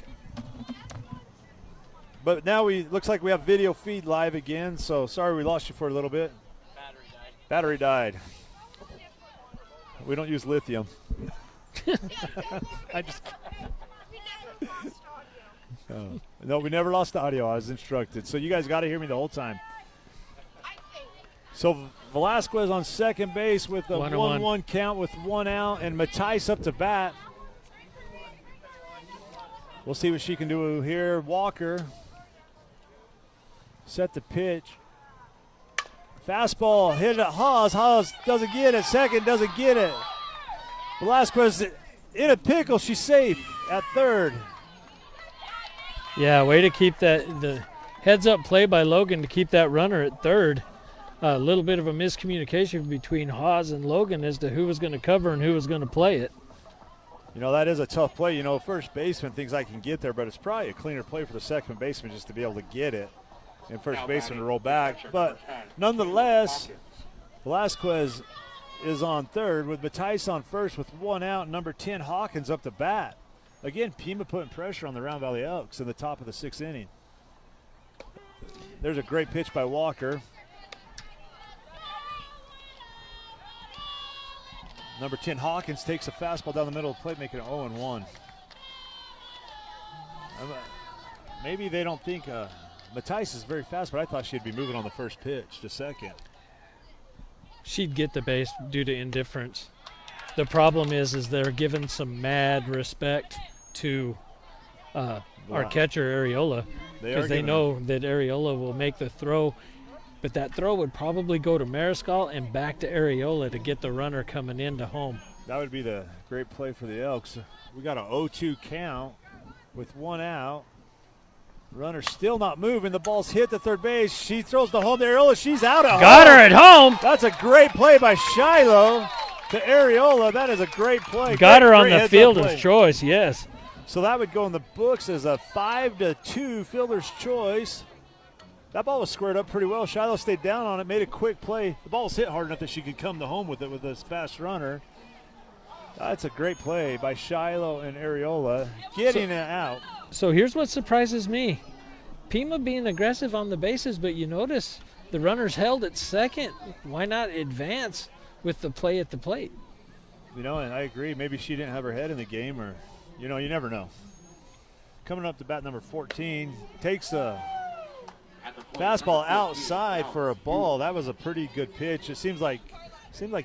But now looks like we have video feed live again. So sorry we lost you for a little bit. Battery died. We don't use lithium. I just. Oh. No, we never lost the audio. I was instructed. So you guys got to hear me the whole time. So Velasquez on second base with a 1-1 count with 1 out, and Matthijs up to bat. We'll see what she can do here. Walker set the pitch. Fastball hit at Haas. Haas doesn't get it. Second doesn't get it. Velasquez in a pickle. She's safe at third. Yeah, way to keep the heads-up play by Logan to keep that runner at third. A little bit of a miscommunication between Haas and Logan as to who was going to cover and who was going to play it. You know, that is a tough play. You know, first baseman thinks I can get there, but it's probably a cleaner play for the second baseman just to be able to get it and first baseman to roll back. But nonetheless, Velasquez is on third with Matthijs on first with 1 out. Number 10, Hawkins up to bat. Again, Pima putting pressure on the Round Valley Elks in the top of the 6th inning. There's a great pitch by Walker. Number 10, Hawkins takes a fastball down the middle of the plate, making it 0-1. Maybe they don't think Matthijs is very fast, but I thought she'd be moving on the first pitch to second. She'd get the base due to indifference. The problem is they're giving some mad respect to our catcher, Areola, because they know that Areola will make the throw, but that throw would probably go to Mariscal and back to Areola to get the runner coming into home. That would be the great play for the Elks. We got an 0-2 count with 1 out. Runner still not moving. The ball's hit to third base. She throws the home to Areola. She's out at home. Got her at home. That's a great play by Shiloh to Areola. That is a great play. Got her on the fielder's choice, yes. So that would go in the books as a 5-2 fielder's choice. That ball was squared up pretty well. Shiloh stayed down on it, made a quick play. The ball was hit hard enough that she could come to home with it with this fast runner. That's a great play by Shiloh and Areola, getting it out. So here's what surprises me. Pima being aggressive on the bases, but you notice the runner's held at second. Why not advance with the play at the plate? You know, and I agree. Maybe she didn't have her head in the game, or, you know, you never know. Coming up to bat number 14, takes a fastball outside for a ball. That was a pretty good pitch. It seemed like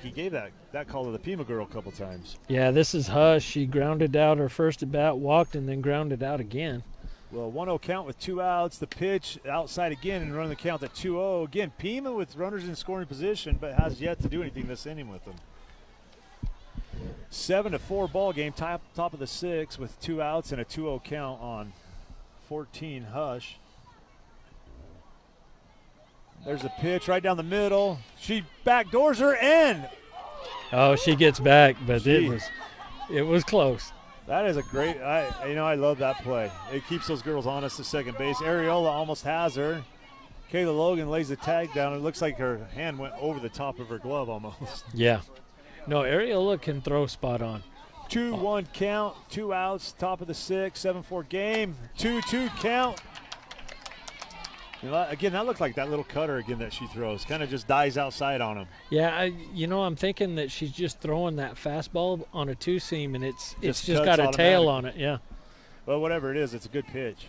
he gave that call to the Pima girl a couple times. Yeah, this is Hush. She grounded out her first at bat, walked, and then grounded out again. Well, 1-0 count with 2 outs. The pitch outside again and running the count at 2-0. Again, Pima with runners in scoring position, but has yet to do anything this inning with them. 7-4 ball game, top of the 6 with 2 outs and a 2-0 count on 14 Hush. There's a pitch right down the middle. She backdoors her in. Oh, she gets back, but it was close. That is a great. I love that play. It keeps those girls honest to second base. Areola almost has her. Kayla Logan lays the tag down. It looks like her hand went over the top of her glove almost. Yeah. No, Areola can throw spot on. 2-1 count, 2 outs, top of the 6, 7-4 game, 2-2 count. Again, that looked like that little cutter again that she throws. Kind of just dies outside on him. Yeah, I'm thinking that she's just throwing that fastball on a 2-seam, and it's just got a automatic. tail on it, yeah. Well, whatever it is, it's a good pitch.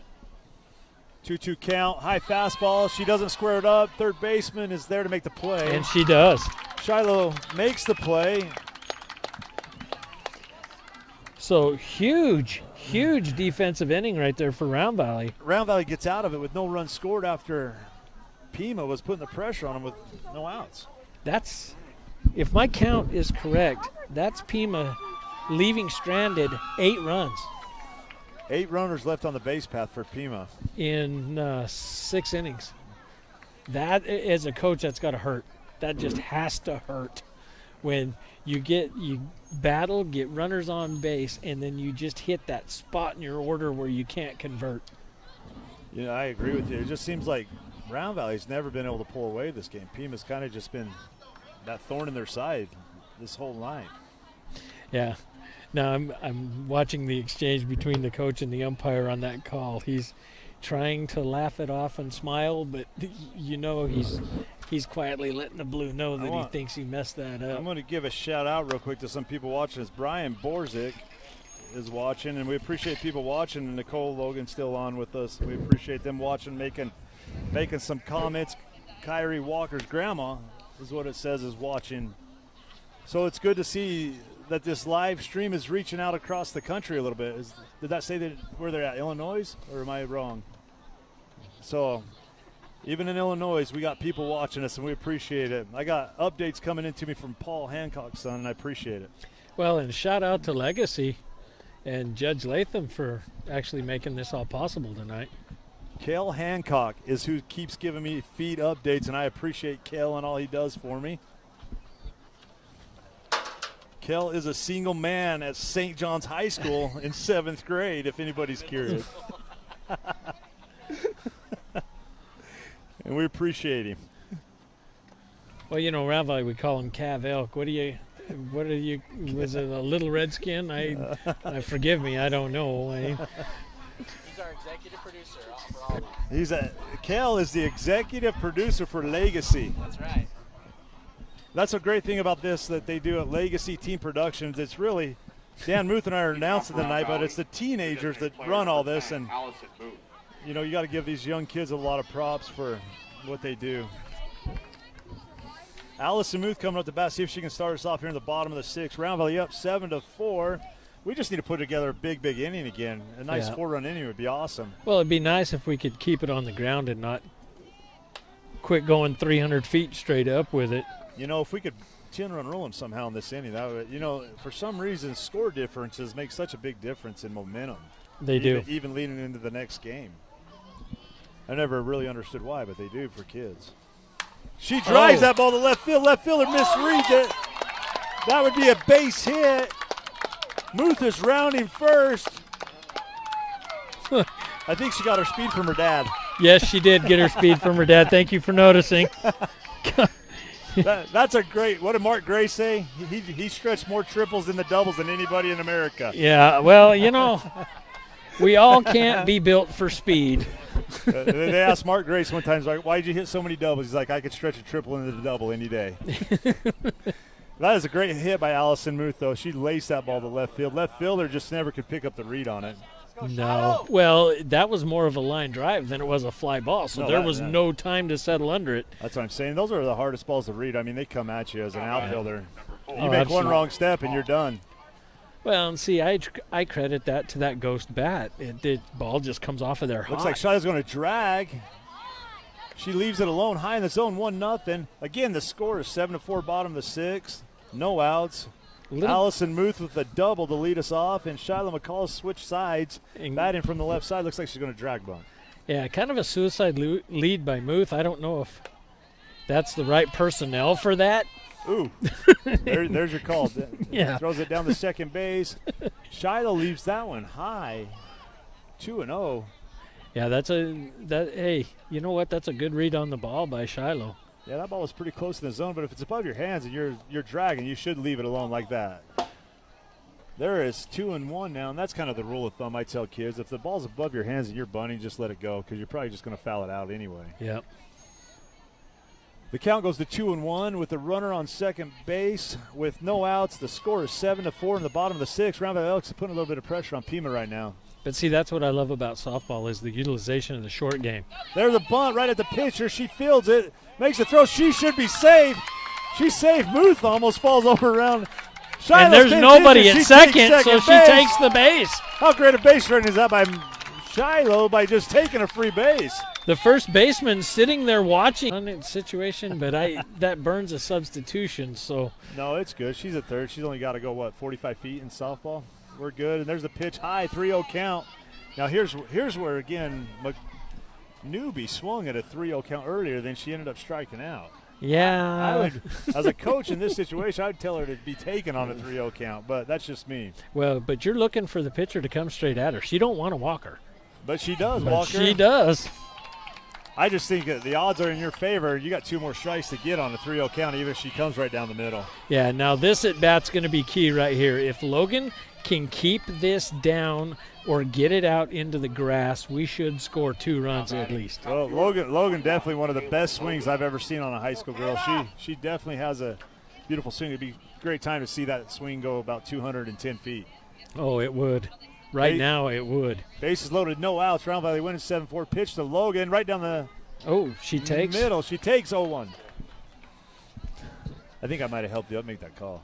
2-2 count, high fastball. She doesn't square it up. Third baseman is there to make the play. And she does. Shiloh makes the play. So huge defensive inning right there for Round Valley. Round Valley gets out of it with no runs scored after Pima was putting the pressure on him with no outs. That's, if my count is correct, that's Pima leaving stranded 8 runs. 8 runners left on the base path for Pima. In 6 innings. That, as a coach, that's got to hurt. That just has to hurt. When you battle, get runners on base, and then you just hit that spot in your order where you can't convert. Yeah, I agree with you. It just seems like Round Valley's never been able to pull away this game. Pima's kind of just been that thorn in their side this whole night. Yeah. Now I'm watching the exchange between the coach and the umpire on that call. He's trying to laugh it off and smile, but he's quietly letting the blue know that he thinks he messed that up. I'm going to give a shout out real quick to some people watching. As Brian Borzik is watching, and we appreciate people watching. And Nicole Logan's still on with us. We appreciate them watching, making some comments. Kyrie Walker's grandma is what it says is watching. So it's good to see that this live stream is reaching out across the country a little bit. Did that say that where they're at, Illinois, or am I wrong? So even in Illinois, we got people watching us, and we appreciate it. I got updates coming into me from Paul Hancock's son, and I appreciate it. Well, and shout out to Legacy and Judge Latham for actually making this all possible tonight. Kel Hancock is who keeps giving me feed updates, and I appreciate Kel and all he does for me. Kel is a single man at St. John's High School in 7th grade, if anybody's curious. And we appreciate him. Well, Round Valley, we call him Cav Elk. What are you, was it a little redskin? I forgive me, I don't know. He's our executive producer for all of us. Kel is the executive producer for Legacy. That's right. That's a great thing about this that they do at Legacy Team Productions. It's really, Dan Muth and I are announcing tonight, but it's the teenagers that run all this. And, you got to give these young kids a lot of props for what they do. Allison Muth coming up to bat, see if she can start us off here in the bottom of the 6th. Round Valley up 7-4. We just need to put together a big inning again. A nice 4-run inning would be awesome. Well, it'd be nice if we could keep it on the ground and not quit going 300 feet straight up with it. If we could 10-run rule them somehow in this inning, that would, for some reason, score differences make such a big difference in momentum. They do. Even leading into the next game. I never really understood why, but they do for kids. She drives that ball to left field. Left fielder misreads it. That would be a base hit. Muth is rounding first. I think she got her speed from her dad. Yes, she did get her speed from her dad. Thank you for noticing. That's a great. What did Mark Gray say? He stretched more triples than the doubles than anybody in America. Yeah, well, we all can't be built for speed. They asked Mark Grace one time, like, why did you hit so many doubles? He's like, I could stretch a triple into the double any day. That is a great hit by Allison Muth, though. She laced that ball to left field. Left fielder just never could pick up the read on it. No. Well, that was more of a line drive than it was a fly ball, so there was no time to settle under it. That's what I'm saying. Those are the hardest balls to read. I mean, they come at you as an outfielder. You make absolutely. one wrong step and you're done. Well, and see, I credit that to that ghost bat. The ball just comes off of there hot. Looks like Shiloh's going to drag. She leaves it alone high in the zone, 1-0. Again, the score is 7-4, bottom of the 6th. No outs. Allison Muth with a double to lead us off, and Shiloh McCall switched sides, batting from the left side. Looks like she's going to drag bunt. Yeah, kind of a suicide lead by Muth. I don't know if that's the right personnel for that. Ooh, there's your call. Yeah. Throws it down the second base. Shiloh leaves that one high, 2-0. Yeah, hey, you know what? That's a good read on the ball by Shiloh. Yeah, that ball was pretty close in the zone, but if it's above your hands and you're dragging, you should leave it alone like that. There is 2-1 now, and that's kind of the rule of thumb I tell kids. If the ball's above your hands and you're bunting, just let it go because you're probably just going to foul it out anyway. Yep. The count goes to 2-1 with the runner on second base with no outs. The score is 7-4 in the bottom of the sixth. Round Valley Elks are putting a little bit of pressure on Pima right now. But see, that's what I love about softball is the utilization of the short game. There's a bunt right at the pitcher. She fields it, makes the throw. She should be safe. She's safe. Muth almost falls over around. Shiloh's and there's nobody at second, so she base. takes the base. How great a base running is that by Shiloh by just taking a free base? The first baseman sitting there watching on its situation, but that burns a substitution. So no, it's good. She's at third. She's only got to go 45 feet in softball. We're good. And there's the pitch high, 3-0 count. Now here's where again Newbie swung at a 3-0 count earlier, then she ended up striking out. Yeah. I would, as a coach in this situation, I'd tell her to be taken on a 3-0 count, but that's just me. Well, but you're looking for the pitcher to come straight at her. She don't want to walk her. But she does But walk her. she does. I just think that the odds are in your favor. You got 2 more strikes to get on a 3-0 count, even if she comes right down the middle. Yeah, now this at-bat's going to be key right here. If Logan can keep this down or get it out into the grass, we should score 2 runs at least. Well, Logan definitely one of the best swings I've ever seen on a high school girl. She definitely has a beautiful swing. It'd be a great time to see that swing go about 210 feet. Oh, it would. Right now it would. Bases loaded, no outs. Round Valley winning 7-4. Pitch to Logan right down the she takes middle. She takes 0-1. I think I might have helped you make that call.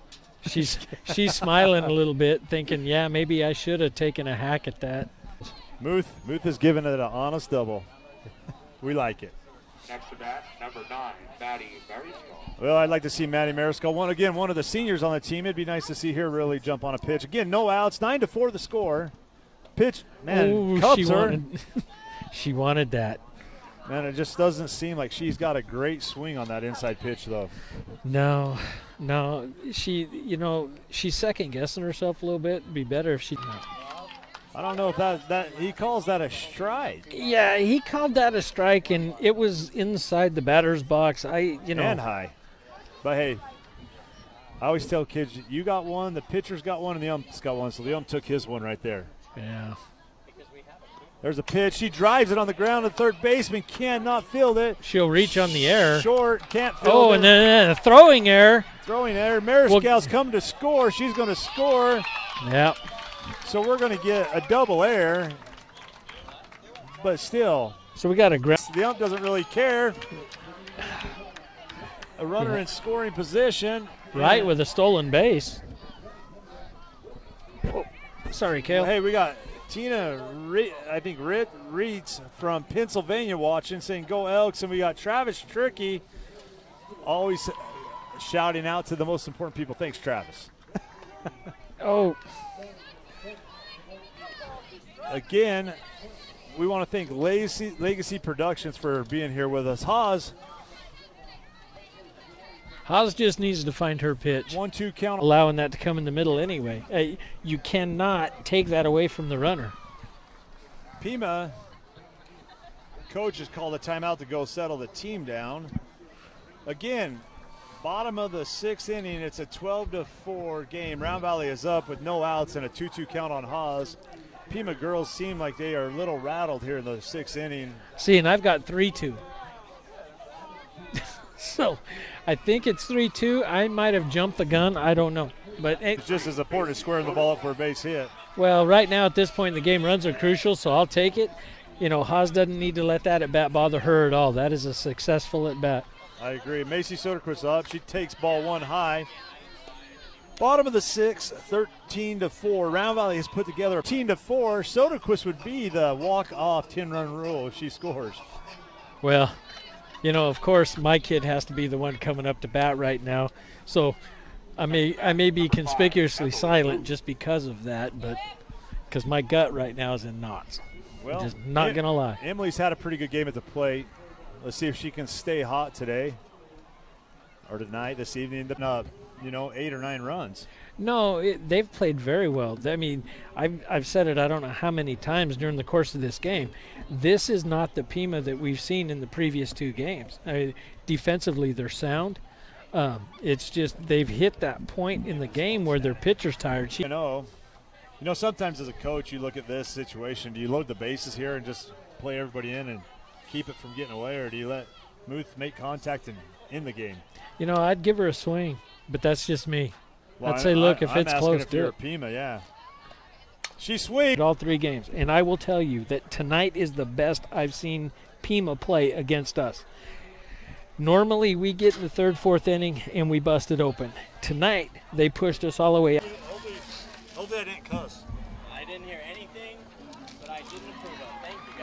She's smiling a little bit, thinking, yeah, maybe I should have taken a hack at that. Muth has given it an honest double. We like it. Next to bat, number 9, Maddie Mariscal. Well, I'd like to see Maddie Mariscal. One of the seniors on the team. It'd be nice to see her really jump on a pitch. Again, no outs, 9-4 the score. Pitch, man, cups her. She wanted that. Man, it just doesn't seem like she's got a great swing on that inside pitch, though. No, she's second guessing herself a little bit. It'd be better if she. I don't know if that he calls that a strike. Yeah, he called that a strike, and it was inside the batter's box. And high. But hey, I always tell kids, you got one, the pitcher's got one, and the ump's got one. So the ump took his one right there. Yeah. There's a pitch. She drives it on the ground. The third baseman cannot field it. She'll reach on the air. Short, can't field it. Oh, and then a throwing error. Throwing error. Mariscal's come to score. She's going to score. Yep. So we're going to get a double error. But still. So we got a ground. The ump doesn't really care. A runner in scoring position. Right, with a stolen base. Oh, sorry, Kale. Well, hey, we got Tina, Reeds from Pennsylvania watching, saying go Elks. And we got Travis Tricky always shouting out to the most important people. Thanks, Travis. Oh. Again, we want to thank Legacy Productions for being here with us. Haas just needs to find her pitch. 1-2 count. Allowing that to come in the middle anyway. You cannot take that away from the runner. Pima, coach has called a timeout to go settle the team down. Again, bottom of the 6th inning, it's a 12-4 game. Round Valley is up with no outs and a 2-2 count on Haas. Pima girls seem like they are a little rattled here in the 6th inning. See, and I've got 3-2. So I think it's 3-2. I might have jumped the gun. I don't know. But it's just as important as squaring the ball up for a base hit. Well, right now at this point in the game, runs are crucial, so I'll take it. Haas doesn't need to let that at-bat bother her at all. That is a successful at-bat. I agree. Macy Soderquist up. She takes ball 1 high. Bottom of the 6th, 13-4. Round Valley has put together 13-4. Soderquist would be the walk-off 10-run rule if she scores. Well, of course, my kid has to be the one coming up to bat right now. So I may be conspicuously silent just because of that, but because my gut right now is in knots. Well, Just not going to lie. Emily's had a pretty good game at the plate. Let's see if she can stay hot today or tonight, this evening, 8 or 9 runs. No, they've played very well. I mean, I've said it I don't know how many times during the course of this game. This is not the Pima that we've seen in the previous 2 games. Defensively, they're sound. It's just they've hit that point in the game where their pitcher's tired. You know, sometimes as a coach, you look at this situation. Do you load the bases here and just play everybody in and keep it from getting away, or do you let Muth make contact in the game? I'd give her a swing, but that's just me. Well, I'd say, look, if I'm it's asking close, if do you're it. a Pima, yeah. She's sweet. All 3 games, and I will tell you that tonight is the best I've seen Pima play against us. Normally, we get in the 3rd, 4th inning, and we bust it open. Tonight, they pushed us all the way out. Hopefully I didn't cuss. I didn't hear anything, but I didn't approve of. Thank you, guys.